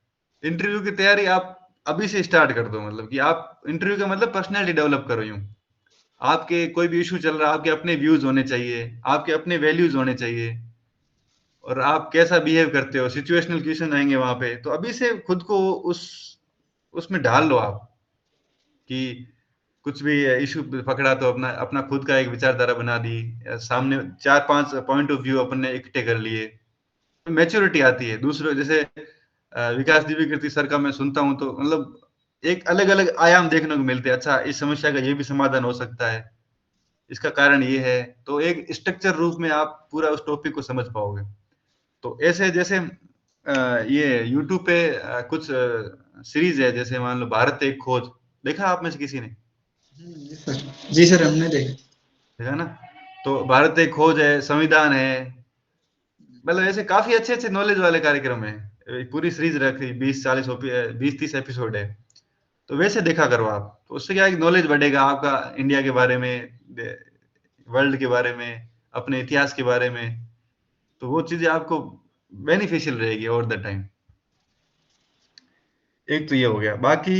इंटरव्यू की तैयारी आप अभी से स्टार्ट कर दो। मतलब कि आप इंटरव्यू का मतलब पर्सनैलिटी डेवलप करो यूं। आपके कोई भी इशू चल रहा है, आपके अपने व्यूज होने चाहिए, आपके अपने वैल्यूज होने चाहिए, और आप कैसा बिहेव करते हो, सिचुएशनल क्वेश्चन आएंगे वहां पे। तो अभी से खुद को उस उसमें ढाल लो आप, कि कुछ भी इशू पकड़ा तो अपना अपना खुद का एक विचारधारा बना दी, सामने 4-5 पॉइंट ऑफ व्यू अपने इकट्ठे कर लिए, मैच्योरिटी आती है। दूसरों जैसे विकास दिव्य कीर्ति सर का मैं सुनता हूँ तो मतलब एक अलग अलग आयाम देखने को मिलते हैं। अच्छा, इस समस्या का ये भी समाधान हो सकता है, इसका कारण ये है, तो एक स्ट्रक्चर रूप में आप पूरा उस टॉपिक को समझ पाओगे। तो ऐसे जैसे ये यूट्यूब पे कुछ सीरीज है, जैसे मान लो भारत एक खोज, देखा आप में से किसी ने? जी सर, जी सर, हमने देखा। देखा ना? तो भारत एक खोज है, संविधान है, मतलब ऐसे काफी अच्छे अच्छे नॉलेज वाले कार्यक्रम है। एक पूरी सीरीज रखी, 20-30 एपिसोड है। तो वैसे देखा करो आप, तो उससे क्या है, नॉलेज बढ़ेगा आपका इंडिया के बारे में, वर्ल्ड के बारे में, अपने इतिहास के बारे में। तो वो चीजें आपको बेनिफिशियल रहेगी ओवर द टाइम। एक तो ये हो गया। बाकी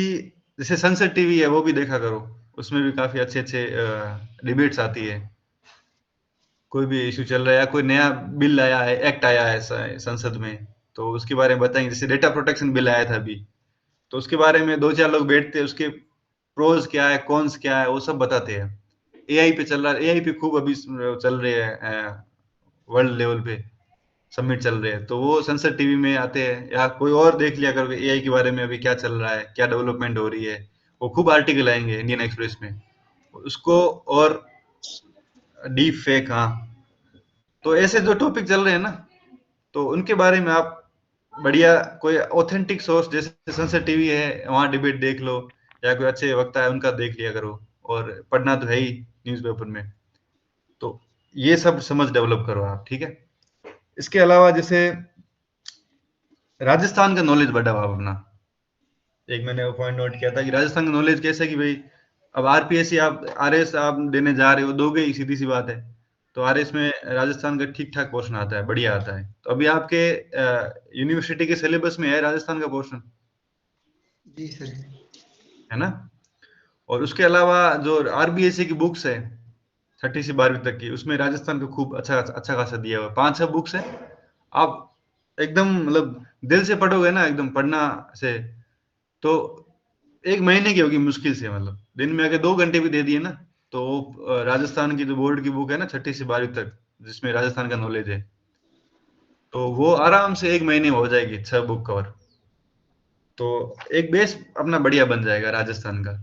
जैसे सनसेट टीवी है, वो भी देखा करो, उसमें भी काफी अच्छे अच्छे डिबेट्स आती है। कोई भी इशू चल रहा है या कोई नया बिल आया है, एक्ट आया है संसद में, तो उसके बारे में बताएंगे। जैसे डेटा प्रोटेक्शन बिल आया था अभी, तो उसके बारे में दो चार लोग बैठते हैं, उसके प्रोज क्या है, कॉन्स क्या है, वो सब बताते हैं। एआई पे चल रहा है, एआई पे खूब अभी चल रहे हैं, वर्ल्ड लेवल पे सबमिट चल रहे हैं, तो वो संसद टीवी में आते हैं। या कोई और देख लिया करो एआई के बारे में अभी क्या चल रहा है, क्या डेवलपमेंट हो रही है, वो खूब आर्टिकल आएंगे इंडियन एक्सप्रेस में उसको। और डीप फेक, हाँ, तो ऐसे जो टॉपिक चल रहे हैं ना, तो उनके बारे में आप बढ़िया कोई ऑथेंटिक सोर्स, जैसे सनसेट टीवी है, वहां डिबेट देख लो, या कोई अच्छे वक्ता है उनका देख लिया करो। और पढ़ना तो है ही न्यूज़पेपर में, तो ये सब समझ डेवलप करो आप, ठीक है। इसके अलावा जैसे राजस्थान का नॉलेज बढ़ाओ आप अपना। एक मैंने वो पॉइंट नोट किया था कि राजस्थान का नॉलेज कैसे, कि भाई अब आरपीएससी आप आरएस आप देने जा रहे हो, दोगे ही, सीधी सी बात है। तो आरएस में राजस्थान का ठीक ठाक पोर्शन आता है, बढ़िया आता है। तो अभी आपके यूनिवर्सिटी के सिलेबस में है राजस्थान का पोर्शन, जी सर। है ना? और उसके अलावा जो आरबीएससी की बुक्स है 6ठी से 12वीं तक की, उसमें राजस्थान का खूब अच्छा अच्छा खासा दिया हुआ है, 5-6 बुक्स है। आप एकदम मतलब दिल से पढ़ोगे ना, एकदम पढ़ना से, तो 1 महीने की होगी मुश्किल से। मतलब दिन में अगर 2 घंटे भी दे दिए ना, तो राजस्थान की जो बोर्ड की बुक है ना 6ठी से 12वीं तक, जिसमें राजस्थान का नॉलेज है, तो वो आराम से 1 महीने में हो जाएगी 6 बुक कवर। तो एक बेस अपना बढ़िया बन जाएगा राजस्थान का,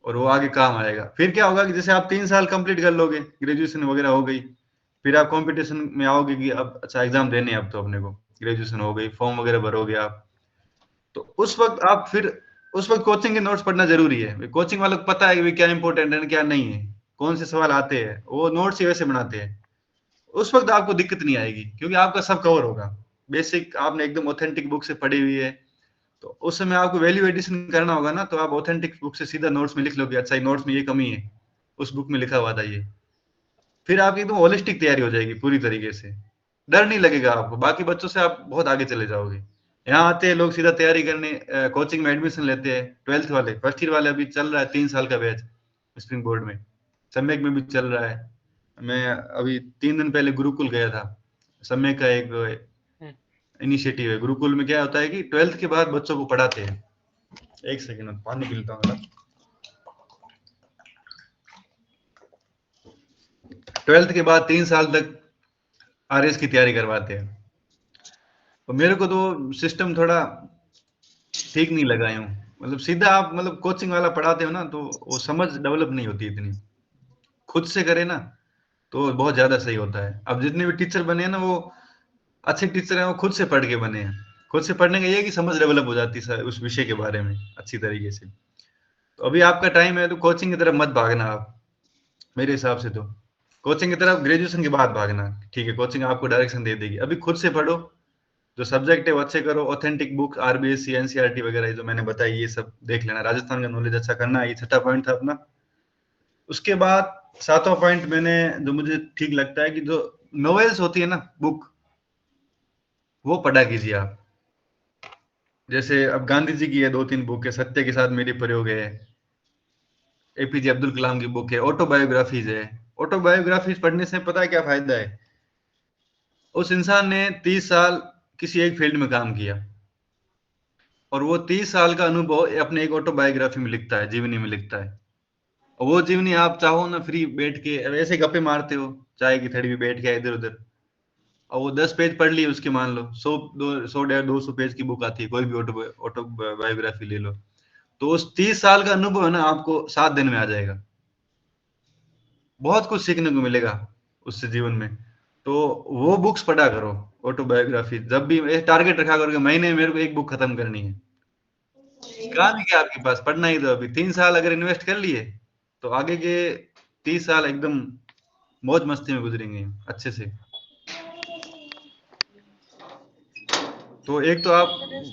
और वो आगे काम आएगा। फिर क्या होगा कि जैसे आप 3 साल कंप्लीट कर लोगे, ग्रेजुएशन वगैरह हो गई, फिर आप कंपटीशन में आओगे कि अब अच्छा एग्जाम देने हैं, अब तो अपने को ग्रेजुएशन हो गई, फॉर्म वगैरह भरोगे आप, तो उस वक्त आप फिर उस वक्त कोचिंग के नोट्स पढ़ना जरूरी है। कोचिंग वालों को पता है कि भाई क्या इंपॉर्टेंट है क्या नहीं है, कौन से सवाल आते हैं, वो नोट्स ही वैसे बनाते हैं। उस वक्त आपको दिक्कत नहीं आएगी, क्योंकि आपका सब कवर होगा। बेसिक आपने एकदम ऑथेंटिक बुक से पढ़ी हुई है, तो उस समय आपको वैल्यू एडिशन करना होगा ना, तो आप ऑथेंटिक बुक से सीधा नोट्स में लिख लोगे, अच्छा ये नोट्स में ये कमी है, उस बुक में लिखा हुआ था ये। फिर आपकी एकदम होलिस्टिक तैयारी हो जाएगी पूरी तरीके से, डर नहीं लगेगा आपको, बाकी बच्चों से आप बहुत आगे चले जाओगे। यहाँ आते हैं लोग सीधा तैयारी करने, कोचिंग में एडमिशन लेते हैं, 12th वाले, फर्स्ट ईयर वाले, अभी चल रहा है 3 साल का बैच स्प्रिंग बोर्ड में, सम्यक में भी चल रहा है। मैं अभी 3 दिन पहले गुरुकुल गया था, सम्यक का एक इनिशिएटिव है। गुरुकुल में क्या होता है कि 12th के बाद बच्चों को पढ़ाते हैं। एक सेकेंड में पानी पी लेता हूँ। 12th के बाद 3 साल तक आरएस की तैयारी करवाते हैं। तो मेरे को तो सिस्टम थोड़ा ठीक नहीं लगा यूं, मतलब सीधा आप मतलब कोचिंग वाला पढ़ाते हो ना, तो वो समझ डेवलप नहीं होती इतनी। खुद से करे ना तो बहुत ज्यादा सही होता है। अब जितने भी टीचर बने हैं ना, वो अच्छे टीचर हैं, वो खुद से पढ़ के बने हैं। खुद से पढ़ने का ये है कि समझ डेवलप हो जाती है उस विषय के बारे में अच्छी तरीके से। तो अभी आपका टाइम है, तो कोचिंग की तरफ मत भागना आप, मेरे हिसाब से तो कोचिंग की तरफ ग्रेजुएशन के बाद भागना। ठीक है, कोचिंग आपको डायरेक्शन दे देगी, अभी खुद से पढ़ो, जो सब्जेक्ट है वो अच्छे करो, ऑथेंटिक बुक आरबीएससी एनसीईआरटी वगैरह जो मैंने बताई, ये सब देख लेना, राजस्थान का नॉलेज अच्छा करना है। ये 6ठा पॉइंट था अपना। उसके बाद 7वां पॉइंट मैंने, जो मुझे ठीक लगता है, कि जो नॉवेल्स होती है ना बुक, वो पढ़ा कीजिए आप। जैसे अब गांधी जी की है 2-3 बुक है, सत्य के साथ मेरी प्रयोग है, एपीजे अब्दुल कलाम की बुक है, ऑटोबायोग्राफीज है। ऑटोबायोग्राफीज पढ़ने से पता है क्या फायदा है? उस इंसान ने 30 साल किसी एक फील्ड में काम किया, और वो 30 साल का अनुभव अपने एक ऑटोबायोग्राफी में लिखता है, जीवनी में लिखता है। और वो जीवनी आप चाहो ना, फ्री बैठ के ऐसे गप्पे मारते हो चाय की थड़ी भी बैठ के इधर उधर, और वो 10 पेज पढ़ लिए उसके, मान लो 100 100 150 200 पेज की बुक आती है, कोई भी ऑटोबायोग्राफी ले लो, तो उस 30 साल का अनुभव है ना, आपको 7 दिन में आ जाएगा। बहुत कुछ सीखने को मिलेगा उससे जीवन में। तो वो बुक्स पढ़ा करो, ऑटोबायोग्राफी। जब भी टारगेट रखा करो कि महीने में मेरे को एक बुक खत्म करनी है। काम ही क्या आपके पास, पढ़ना ही। तो अभी 3 साल अगर इन्वेस्ट कर लिए तो आगे के 30 साल एकदम मौज मस्ती में गुजरेंगे अच्छे से। तो एक तो आप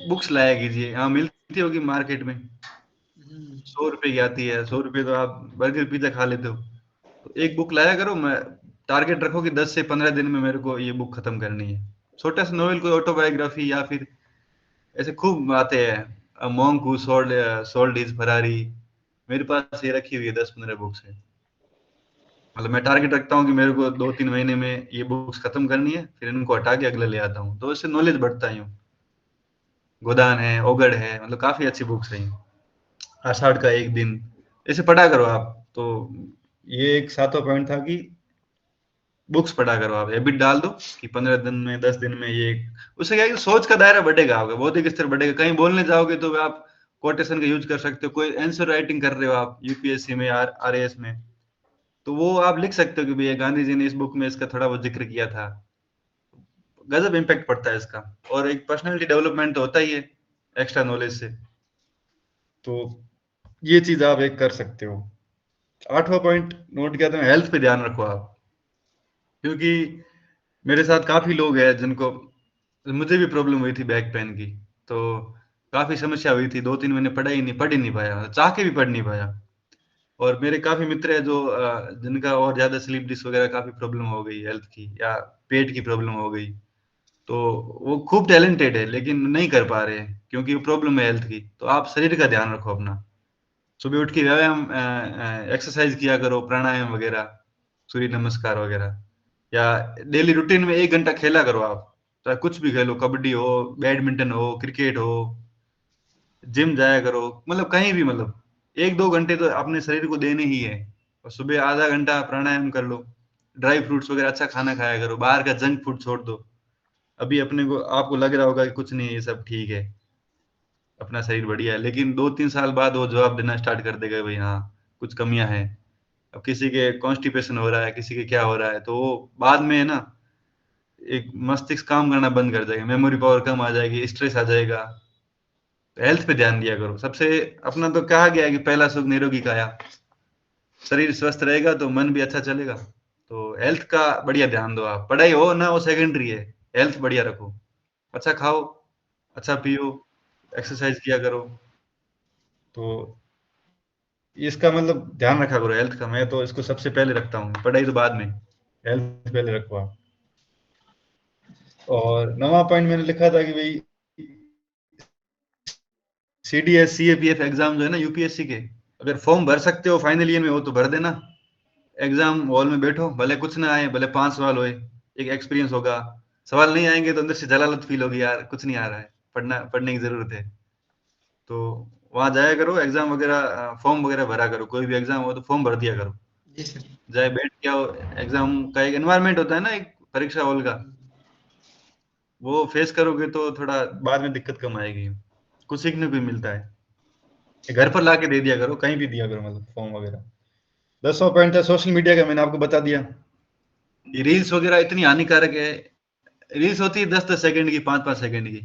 बुक्स लाया कीजिए, यहाँ मिलती होगी मार्केट में, हम्म, 100 रुपए की आती है। 100 रुपए तो आप बर्गर पिज्जा खा लेते हो। तो एक बुक लाया करो, मैं टारगेट रखो कि 10 से 15 दिन में मेरे को ये बुक खत्म करनी है। छोटा सा नोवेल, कोई ऑटोबायोग्राफी, या फिर ऐसे खूब आते हैं, monk who sold sold his Ferrari. मेरे पास ये रखी हुई है, 10-15 बुक्स है। मतलब मैं टारगेट रखता हूँ कि मेरे को 2-3 महीने में ये बुक्स खत्म करनी है, फिर इनको हटा के अगले ले आता हूँ, तो इससे नॉलेज बढ़ता ही हूँ। गोदान है, ओगड है, मतलब काफी अच्छी बुक्स है। आषाढ़ का एक दिन, ऐसे पढ़ा करो आप। तो ये एक सातवां पॉइंट था कि बुक्स पढ़ा करो आप, हैबिट डाल दो कि 15 दिन में, 10 दिन में ये। उससे क्या है कि सोच का दायरा बढ़ेगा आपका, बौद्धिक स्तर बढ़ेगा। कहीं बोलने जाओगे तो आप कोटेशन का यूज कर सकते हो। कोई आंसर राइटिंग कर रहे हो आप यूपीएससी में, आरएएस में, तो वो आप लिख सकते हो कि भैया गांधी जी ने इस बुक में इसका थोड़ा बहुत जिक्र किया था। गजब इम्पैक्ट पड़ता है इसका। और एक पर्सनालिटी डेवलपमेंट तो होता ही है एक्स्ट्रा नॉलेज से। तो ये चीज आप एक कर सकते हो। 8वां पॉइंट नोट किया था, हेल्थ पे ध्यान रखो आप। क्योंकि मेरे साथ काफी लोग हैं जिनको, मुझे भी प्रॉब्लम हुई थी बैक पेन की। तो काफी समस्या हुई थी, 2-3 महीने पढ़ ही नहीं पाया, चाह के भी पढ़ नहीं पाया। और मेरे काफी मित्र हैं जो जिनका और ज्यादा स्लीप डिस वगैरह काफी प्रॉब्लम हो गई हेल्थ की, या पेट की प्रॉब्लम हो गई। तो वो खूब टैलेंटेड है लेकिन नहीं कर पा रहे हैं क्योंकि वो प्रॉब्लम है हेल्थ की। तो आप शरीर का ध्यान रखो अपना। सुबह उठ के व्यायाम, एक्सरसाइज किया करो, प्राणायाम वगैरह, सूर्य नमस्कार वगैरह। या डेली रूटीन में 1 घंटा खेला करो आप, चाहे कुछ भी खेलो, कबड्डी हो, बैडमिंटन हो, क्रिकेट हो, जिम जाया करो, मतलब कहीं भी, मतलब 1-2 घंटे तो अपने शरीर को देने ही है। और सुबह आधा घंटा प्राणायाम कर लो, ड्राई फ्रूट्स वगैरह अच्छा खाना खाया करो, बाहर का जंक फूड छोड़ दो। अभी अपने को, आपको लग रहा होगा कि कुछ नहीं है, ये सब ठीक है, अपना शरीर बढ़िया है, लेकिन 2-3 साल बाद वो जवाब देना स्टार्ट कर देगा, भाई हाँ कुछ कमियां हैं। अब किसी के कॉन्स्टिपेशन हो रहा है, किसी के क्या हो रहा है, तो वो बाद में है ना, एक मस्तिष्क काम करना बंद कर जाएगा, मेमोरी पावर कम आ जाएगी, स्ट्रेस आ जाएगा। तो हेल्थ पे ध्यान दिया करो सबसे। अपना तो कहा गया है कि पहला सुख निरोगी काया। शरीर स्वस्थ रहेगा तो मन भी अच्छा चलेगा। तो हेल्थ का बढ़िया ध्यान दो आप। पढ़ाई हो ना, वो सेकेंडरी है। हेल्थ बढ़िया रखो, अच्छा खाओ, अच्छा पियो, एक्सरसाइज किया करो। तो इसका मतलब ध्यान रखा करो हेल्थ का। मैं तो इसको सबसे पहले रखता हूँ, पढ़ाई तो बाद में, हेल्थ पहले रखो आप। और 9वां पॉइंट मैंने लिखा था कि भाई सीडीएस सीएपीएफ एग्जाम जो है ना यूपीएससी के, अगर फॉर्म भर सकते हो फाइनल ईयर में हो तो भर देना। एग्जाम हॉल में बैठो, भले कुछ ना आए, भले 5 सवाल होए, एक एक्सपीरियंस होगा। सवाल नहीं आएंगे तो अंदर से जलालत फील होगी, यार कुछ नहीं आ रहा है, पढ़ने की जरूरत है। तो वहां जाया करो, एग्जाम वगैरह, फॉर्म वगैरह भरा करो। कोई भी एग्जाम हो तो फॉर्म भर दिया करो, जी सर। जाए बैठ के आओ। एग्जाम का एक एनवायरनमेंट होता है ना, एक परीक्षा हॉल का, वो फेस करोगे तो थोड़ा बाद में दिक्कत कम आएगी, कुछ सीखने को भी मिलता है। घर पर लाके दे दिया करो, कहीं भी दिया करो, मतलब फॉर्म वगैरह। 10वां पॉइंट था सोशल मीडिया का, मैंने आपको बता दिया। ये रील्स वगैरह इतनी हानिकारक है। रील्स होती है 10-10 सेकंड की, 5-5 सेकंड की।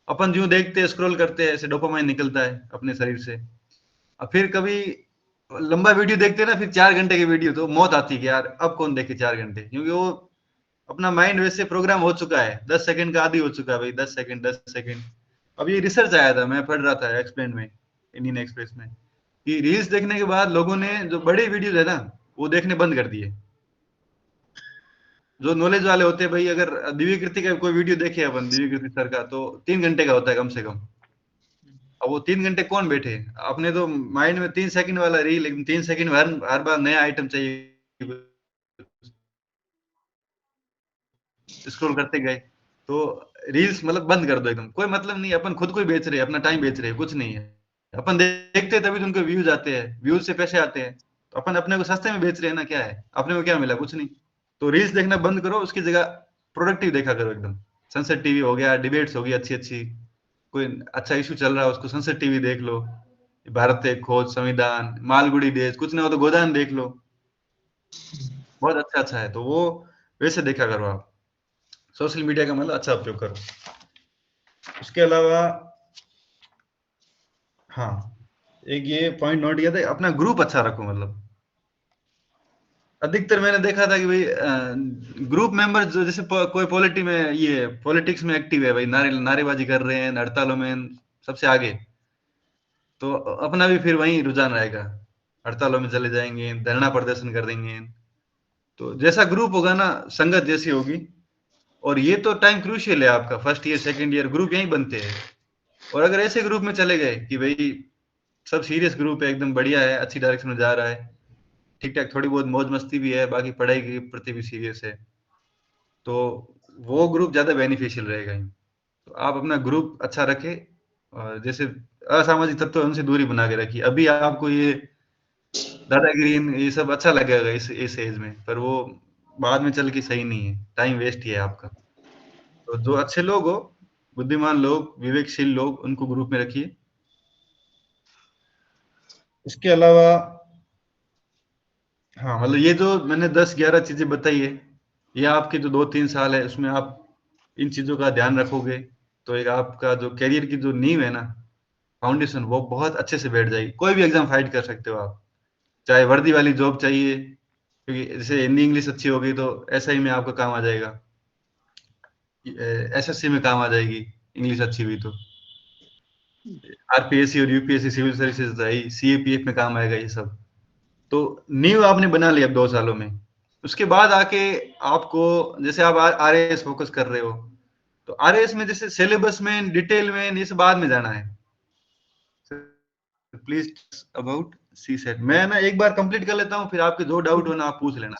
अपन जो देखते हैं, स्क्रॉल करते हैं, ऐसे डोपामाइन निकलता है अपने शरीर से। और फिर कभी लंबा वीडियो देखते हैं ना, फिर 4 घंटे की वीडियो, तो मौत आती है कि यार अब कौन देखे 4 घंटे, क्योंकि वो अपना माइंड वैसे प्रोग्राम हो चुका है, 10 सेकंड का आदी हो चुका है भाई, 10 सेकंड 10 सेकंड। अब ये रिसर्च आया था, मैं पढ़ रहा था एक्सप्लेन में, इंडियन एक्सप्रेस में, कि रील्स देखने के बाद लोगों ने जो बड़े वीडियोज है ना, वो देखने बंद कर दिए। जो नॉलेज वाले होते हैं भाई, अगर दिव्य कृति का कोई वीडियो देखे अपन, दिव्य कृति सर का, तो 3 घंटे का होता है कम से कम। अब वो 3 घंटे कौन बैठे, अपने तो माइंड में 3 सेकंड वाला रील, लेकिन 3 सेकंड में हर हर बार नया आइटम चाहिए, स्क्रॉल करते गए। तो रील्स मतलब बंद कर दो एकदम, कोई मतलब नहीं। अपन खुद को ही बेच रहे हैं, अपना टाइम बेच रहे हैं, कुछ नहीं है। अपन देखते हैं तभी तो उनको व्यूज आते हैं, व्यूज से पैसे आते हैं। तो अपन अपने को सस्ते में बेच रहे हैं ना, क्या है अपने को, क्या मिला, कुछ नहीं। तो रील्स देखना बंद करो, उसकी जगह प्रोडक्टिव देखा करो एकदम। सनसेट टीवी हो गया, डिबेट्स होगी अच्छी अच्छी, कोई अच्छा इशू चल रहा है उसको सनसेट टीवी देख लो। भारत एक खोज, संविधान, मालगुडी डेज, कुछ ना हो तो गोदान देख लो। बहुत अच्छा-अच्छा है, तो वो वैसे देखा करो आप। सोशल मीडिया का मतलब अच्छा उपयोग करो। उसके अलावा हाँ, एक ये पॉइंट नोट किया था, अपना ग्रुप अच्छा रखो मतलब। अधिकतर मैंने देखा था कि भाई ग्रुप मेंबर्स जो जैसे कोई पॉलिटी में ये पॉलिटिक्स में एक्टिव है भाई, नारेबाजी कर रहे हैं, हड़तालों में सबसे आगे, तो अपना भी फिर वहीं रुझान रहेगा, हड़तालों में चले जाएंगे, धरना प्रदर्शन कर देंगे। तो जैसा ग्रुप होगा ना, संगत जैसी होगी। और ये तो टाइम क्रूशियल है आपका, first year second year group यहीं बनते हैं। और अगर ऐसे ग्रुप में चले गए कि भाई सब सीरियस ग्रुप है, एकदम बढ़िया है, अच्छी डायरेक्शन में जा रहा है, ठीक ठाक, थोड़ी बहुत मौज मस्ती भी है, बाकी पढ़ाई के प्रति भी सीरियस है, तो वो ग्रुप ज्यादा बेनिफिशियल रहेगा। तो आप अपना ग्रुप अच्छा रखें, और जैसे असामाजिक तत्व है, उनसे दूरी बना के रखिए। अभी आपको ये दादागिरी ये सब अच्छा लगेगा इस एज में, पर वो बाद में चल के सही नहीं है, टाइम वेस्ट ही है आपका। तो जो अच्छे लोग हो, बुद्धिमान लोग, विवेकशील लोग, उनको ग्रुप में रखिए। इसके अलावा हाँ, मतलब ये जो मैंने 10-11 चीजें बताई है, ये आपके जो 2-3 साल है उसमें आप इन चीजों का ध्यान रखोगे, तो एक आपका जो करियर की जो नींव है ना, फाउंडेशन, वो बहुत अच्छे से बैठ जाएगी। कोई भी एग्जाम फाइट कर सकते हो आप, चाहे वर्दी वाली जॉब चाहिए, क्योंकि जैसे हिंदी इंग्लिश अच्छी होगी तो एसआई में आपका काम आ जाएगा, एसएससी में काम आ जाएगी इंग्लिश अच्छी हुई तो, आरपीएससी और यूपीएससी सिविल सर्विसेज है, सीएपीएफ में काम आएगा ये सब। तो नींव आपने बना ली अब 2 सालों में। उसके बाद आके आपको, जैसे आप आरएएस फोकस कर रहे हो, तो आरएएस में जैसे सिलेबस में डिटेल में ये सब बाद में जाना है। प्लीज अबाउट सी सेट मैं ना एक बार कंप्लीट कर लेता हूँ, फिर आपके जो डाउट हो ना आप पूछ लेना।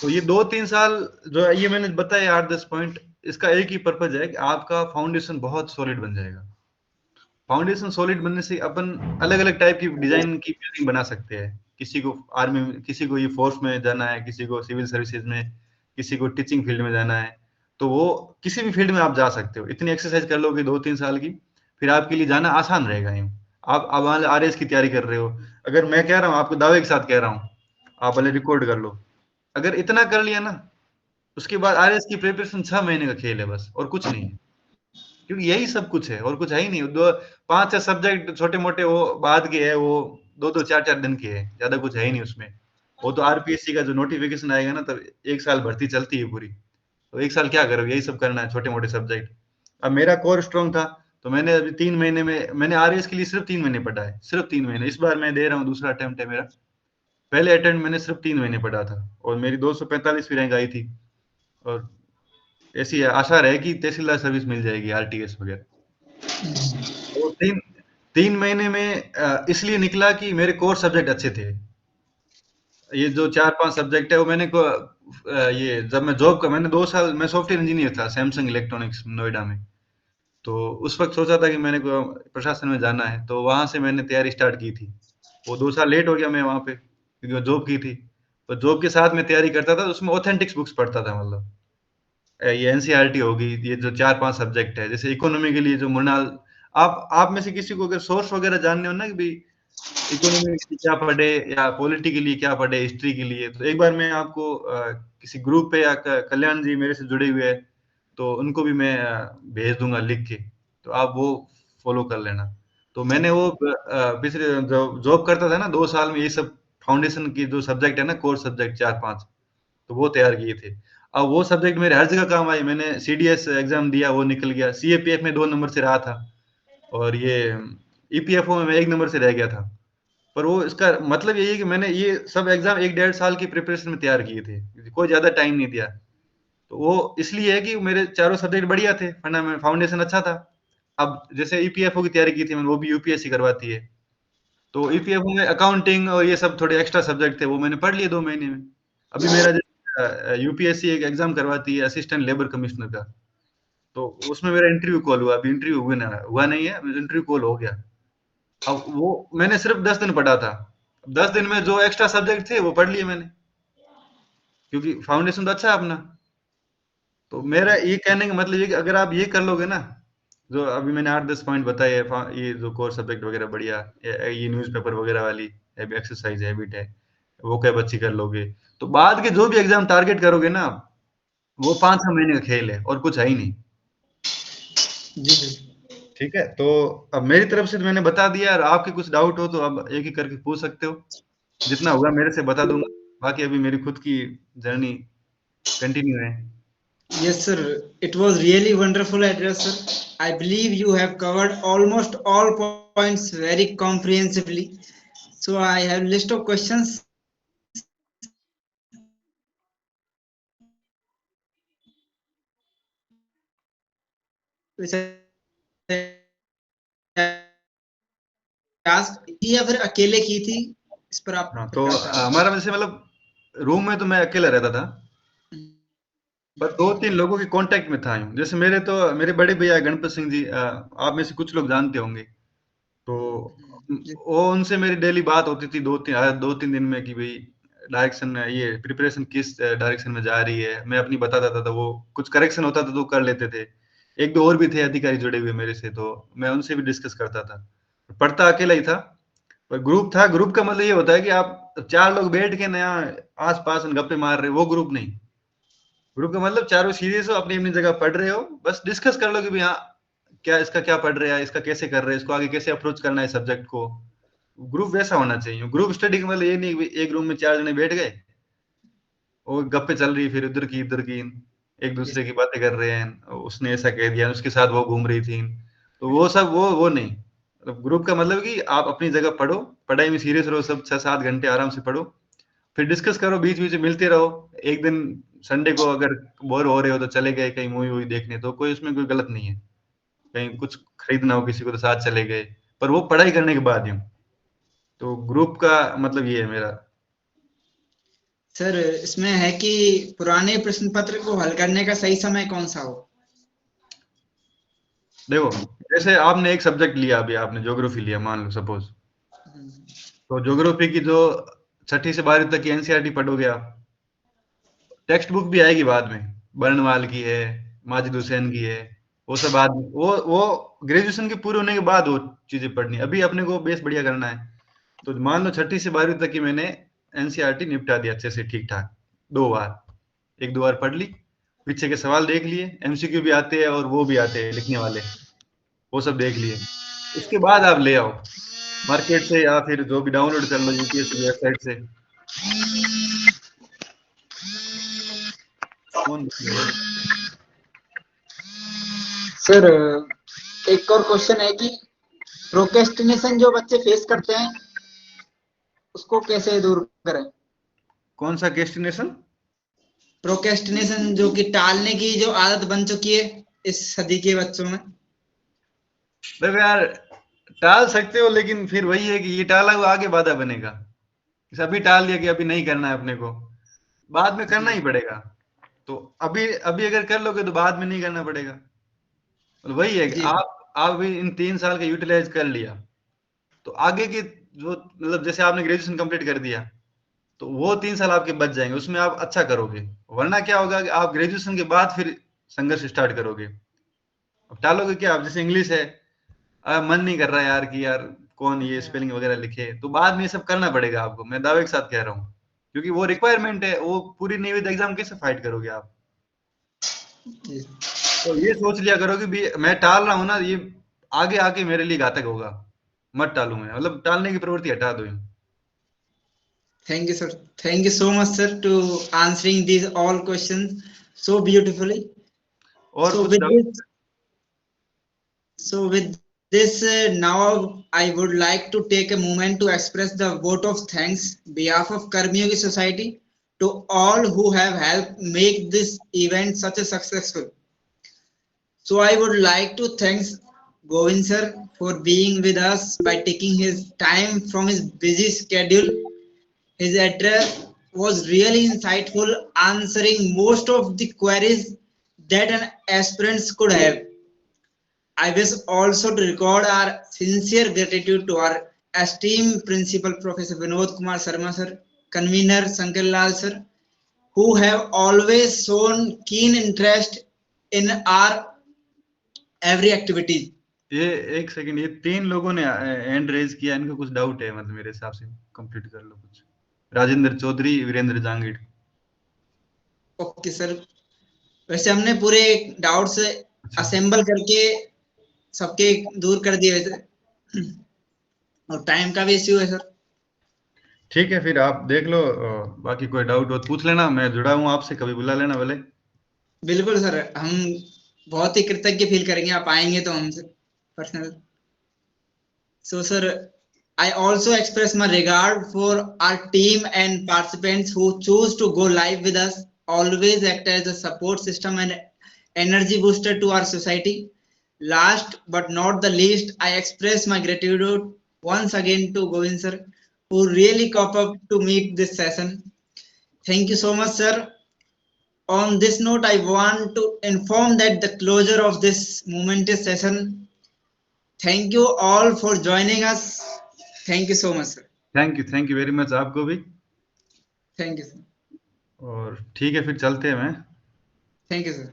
तो ये 2-3 साल जो ये मैंने बताया 8-10 पॉइंट, इसका एक ही पर्पज है कि आपका फाउंडेशन बहुत सॉलिड बन जाएगा। फाउंडेशन सॉलिड बनने से अपन अलग अलग टाइप की डिजाइन की बिल्डिंग बना सकते हैं। किसी को आर्मी में, किसी को ये फोर्स में जाना है, किसी को सिविल सर्विसेज में, किसी को टीचिंग फील्ड में जाना है, तो वो किसी भी फील्ड में आप जा सकते हो। इतनी एक्सरसाइज कर लोगे 2-3 साल की, फिर आपके लिए जाना आसान रहेगा। यूँ आप अब आरएस की तैयारी कर रहे हो, अगर मैं कह रहा हूँ, आपको दावे के साथ कह रहा हूँ, आप पहले रिकॉर्ड कर लो। अगर इतना कर लिया ना, उसके बाद आरएस की प्रिपरेशन 6 महीने का खेल है बस, और कुछ नहीं है। क्योंकि यही सब कुछ है, और कुछ है ही नहीं। दो 5-6 सब्जेक्ट छोटे मोटे वो बाद के है, वो 2-2 4-4 दिन के है, ज्यादा कुछ है ही नहीं उसमें। वो तो आरपीएससी का जो नोटिफिकेशन आएगा ना, तब 1 साल भर्ती चलती है पूरी, तो 1 साल क्या करोगे, यही सब करना है, छोटे मोटे सब्जेक्ट। अब मेरा कोर स्ट्रॉन्ग था, तो मैंने अभी 3 महीने में मैंने आरएएस के लिए सिर्फ 3 महीने पढ़ा है, सिर्फ 3 महीने। इस बार मैं दे रहा हूँ, दूसरा अटेम्प्ट है मेरा। पहले अटेम्प्ट मैंने सिर्फ 3 महीने पढ़ा था, और मेरी 245वीं रैंक आई थी। और ऐसी आशा रहे कि तहसीलदार सर्विस मिल जाएगी, आरटीएस वगैरह। तो 3 महीने में इसलिए निकला कि मेरे कोर सब्जेक्ट अच्छे थे। ये जो 4-5 सब्जेक्ट है वो ये जब मैं जॉब का, मैंने 2 साल मैं सॉफ्टवेयर इंजीनियर था सैमसंग इलेक्ट्रॉनिक्स नोएडा में। तो उस वक्त सोचा था कि मैंने प्रशासन में जाना है, तो वहां से मैंने तैयारी स्टार्ट की थी। वो 2 साल लेट हो गया मैं वहां पे, क्योंकि जॉब की थी। तो जॉब के साथ में तैयारी करता था, तो उसमें ऑथेंटिक्स बुक्स पढ़ता था, मतलब ये एनसीईआरटी होगी, ये जो 4-5 सब्जेक्ट है, जैसे इकोनॉमी के लिए जो मृणाल, आप में से किसी को अगर सोर्स वगैरह जानने हो ना, कि भाई इकोनॉमी के लिए क्या पढ़े, या पॉलिटी के लिए क्या पढ़े, हिस्ट्री के लिए, तो एक बार मैं आपको किसी ग्रुप पे, या कल्याण जी मेरे से जुड़े हुए हैं, तो उनको भी मैं भेज दूंगा लिख के, तो आप वो फॉलो कर लेना। तो मैंने वो पिछले जॉब करता था ना, 2 साल में ये सब फाउंडेशन की जो सब्जेक्ट है ना, कोर सब्जेक्ट 4-5, तो वो तैयार किए थे। अब वो सब्जेक्ट मेरे हर जगह काम आए। मैंने सीडीएस एग्जाम दिया, वो निकल गया, सीएपीएफ में 2 नंबर से रहा था, और ये ईपीएफओ में मैं 1 नंबर से रह गया था। पर वो इसका मतलब यही है कि मैंने ये सब एग्जाम 1-1.5 साल की प्रिपरेशन में तैयार किए थे, कोई ज्यादा टाइम नहीं दिया। तो वो इसलिए है कि मेरे चारों सब्जेक्ट बढ़िया थे, फंडामेंट फाउंडेशन अच्छा था। अब जैसे ईपीएफओ की तैयारी की थी मैंने, वो भी यूपीएससी करवाती है, तो ईपीएफओ में अकाउंटिंग और ये सब थोड़े एक्स्ट्रा सब्जेक्ट थे, वो मैंने पढ़ लिए 2 महीने में। अभी मेरा यूपीएससी एक एग्जाम करवाती है असिस्टेंट लेबर कमिश्नर का, तो उसमें मेरा इंटरव्यू कॉल हुआ। अभी इंटरव्यू हुआ नहीं है, इंटरव्यू कॉल हो गया। अब वो मैंने सिर्फ 10 दिन पढ़ा था, 10 दिन में जो एक्स्ट्रा सब्जेक्ट थे वो पढ़ लिए मैंने, क्योंकि फाउंडेशन तो अच्छा है अपना। तो मेरा ये कहने का मतलब ये कि अगर आप ये कर लोगे ना, जो अभी मैंने 8-10 पॉइंट बताए हैं, ये जो कोर सब्जेक्ट वगैरह बढ़िया, ये न्यूज़पेपर वगैरह वाली एक्सरसाइज हैबिट है, वो क्या बच्ची कर लोगे। तो बाद के जो भी एग्जाम टारगेट करोगे ना, वो 5-6 महीने का खेल है और कुछ है ही नहीं। जी जी। ठीक है, तो अब मेरी तरफ से तो मैंने बता दिया, और आपके कुछ डाउट हो तो अब एक-एक करके पूछ सकते हो। जितना होगा मेरे से बता दूँगा, बाकी अभी मेरी खुद की जर्नी कंटिन्यू है। Yes, sir. It was really wonderful address, sir. I believe you have covered almost all points very comprehensively. So I have list of questions which I asked या फिर अकेले की थी इस पर आप हाँ, तो प्रकाश डालें। हमारा वैसे मतलब रूम में तो मैं अकेला रहता था, पर 2-3 लोगों के कॉन्टैक्ट में था यूँ। जैसे मेरे बड़े भैया गणपत सिंह जी, आप में से कुछ लोग जानते होंगे। तो जी वो उनसे मेरी डेली बात होती थी 2-3 दिन में कि भई डायरेक्शन ये प्रिपरेशन किस डायरेक्शन में जा रही है। मैं अपनी बताता था, तो वो कुछ करेक्शन होता था तो कर लेते थे। 1-2 और भी थे अधिकारी जुड़े हुए मेरे से, तो मैं उनसे भी डिस्कस करता था। पढ़ता अकेला ही था, पर ग्रुप था। ग्रुप का मतलब ये होता है कि आप 4 लोग बैठ के ना आस-पास गप्पे मार रहे हो, वो ग्रुप नहीं। ग्रुप का मतलब चारों सीरियस हो, अपनी-अपनी जगह पढ़ रहे हो, बस डिस्कस कर लो कि भई हाँ, क्या पढ़ रहे हैं, इसका कैसे कर रहे हैं, इसको आगे कैसे अप्रोच करना है सब्जेक्ट को। ग्रुप वैसा होना चाहिए। ग्रुप स्टडी का मतलब ये नहीं कि एक रूम में 4 जने बैठ गए और गप्पे चल रही है, फिर इधर की, एक जी दूसरे की बातें कर रहे हैं, उसने ऐसा कह दिया, उसके साथ वो घूम रही थी। तो वो नहीं। मतलब ग्रुप का मतलब कि आप अपनी जगह पढ़ो, पढ़ाई में सीरियस रहो, सब 6-7 घंटे आराम से पढ़ो, फिर डिस्कस करो, बीच-बीच में मिलते रहो। एक दिन संडे को अगर बोर हो रहे हो तो चले गए कहीं मूवी-वूवी देखने, तो कोई उसमें कोई गलत नहीं है। कहीं कुछ खरीदना हो किसी को तो साथ चले गए, पर वो पढ़ाई करने के बाद यूँ। तो ग्रुप का मतलब ये है मेरा। सर, इसमें है कि पुराने प्रश्न पत्र को हल करने का सही समय कौन सा हो। देखो, जैसे आपने एक सब्जेक्ट लिया, अभी आपने ज्योग्राफी लिया मान लो सपोज़, तो ज्योग्राफी की जो 6ठी से 12वीं तक की एनसीईआरटी पढ़ोगे आप, टेक्स्ट बुक भी आएगी बाद में, बर्नवाल की है, माजिद हुसैन की है, वो सब बाद में, वो ग्रेजुएशन के पूरे होने के बाद वो चीज़ें पढ़नी है। अभी अपने को बेस बढ़िया करना है। तो मान लो 6ठी से 12वीं तक की मैंने एनसीईआरटी निपटा दी अच्छे से ठीक-ठाक, 2 बार। 1-2 बार पढ़ ली, पीछे के सवाल देख लिए, एमसीक्यू भी आते हैं और वो भी आते हैं लिखने वाले, वो सब देख लिए। उसके बाद आप ले आओ मार्केट से या फिर जो भी डाउनलोड कर लो यूपीएससी की वेबसाइट से। कौन सर, एक और क्वेश्चन है कि प्रोक्रेस्टिनेशन जो बच्चे फेस करते हैं उसको कैसे दूर करें। कौन सा डेस्टिनेशन? प्रोक्रेस्टिनेशन जो कि टालने की जो आदत बन चुकी है इस सदी के बच्चों में। देखो यार, टाल सकते हो, लेकिन फिर वही है कि ये टाला हुआ आगे बाधा बनेगा। जैसे अभी टाल दिया कि अभी नहीं करना है अपने को, बाद में करना जी ही पड़ेगा। तो अभी अभी अगर कर लोगे तो बाद में नहीं करना पड़ेगा। और वही है कि जी आप भी इन 3 साल का यूटिलाइज कर लिया, तो आगे के जो मतलब जैसे आपने ग्रेजुएशन कंप्लीट कर दिया, तो वो 3 साल आपके बच जाएंगे, उसमें आप अच्छा करोगे। वरना क्या होगा कि आप ग्रेजुएशन के बाद फिर संघर्ष स्टार्ट करोगे। अब टालोगे क्या, आप जैसे इंग्लिश है, मन नहीं कर रहा है यार कि यार कौन ये स्पेलिंग वगैरह लिखे, तो बाद में ये सब करना पड़ेगा आपको, मैं दावे के साथ कह रहा हूँ, क्योंकि वो रिक्वायरमेंट है। वो पूरी नहीं हुई तो एग्जाम कैसे फाइट करोगे आप। जी। तो ये सोच लिया करो कि भी मैं टाल रहा हूँ ना, ये आगे आके मेरे लिए घातक होगा, मत टालू। मैं मतलब टालने की प्रवृत्ति हटा दो। Thank you, sir. Thank you so much, sir, to answering these all questions so beautifully. और So कुछ with doubt? this, so with this, now I would like to take a moment to express the vote of thanks behalf of Karmiyogi Society to all who have helped make this event such a successful. So I would like to thank Govind sir for being with us by taking his time from his busy schedule. His address was really insightful, answering most of the queries that an aspirant could have. I wish also to record our sincere gratitude to our esteemed principal, Professor Vinod Kumar Sharma sir, convener Sankar Lal sir, who have always shown keen interest in our every activity. ये एक second, ये 3 लोगों ने hand raise किया, इनको कुछ doubt है मतलब मेरे हिसाब से, कंप्लीट कर लो कुछ, राजेंद्र चौधरी, वीरेंद्र जांगिड़। ओके सर, वैसे हमने पूरे डाउट्स अच्छा असेंबल करके सबके दूर कर दिए वैसे, और टाइम का भी इश्यू है सर। ठीक है, फिर आप देख लो, बाकी कोई डाउट हो तो पूछ लेना, मैं जुड़ा हूँ आपसे, कभी बुला लेना भले। बिल्कुल सर, हम बहुत ही कृतज्ञ फील करेंगे आप आएंगे तो हमसे personal. So, sir, I also express my regard for our team and participants who choose to go live with us, always act as a support system and energy booster to our society. Last but not the least, I express my gratitude once again to Govind sir, who really cop up to meet this session. Thank you so much, sir. On this note, I want to inform that the closure of this momentous session. Thank you all for joining us. Thank you so much, sir. Thank you very much आपको भी। Thank you, sir. और ठीक है, फिर चलते हैं मैं। Thank you, sir.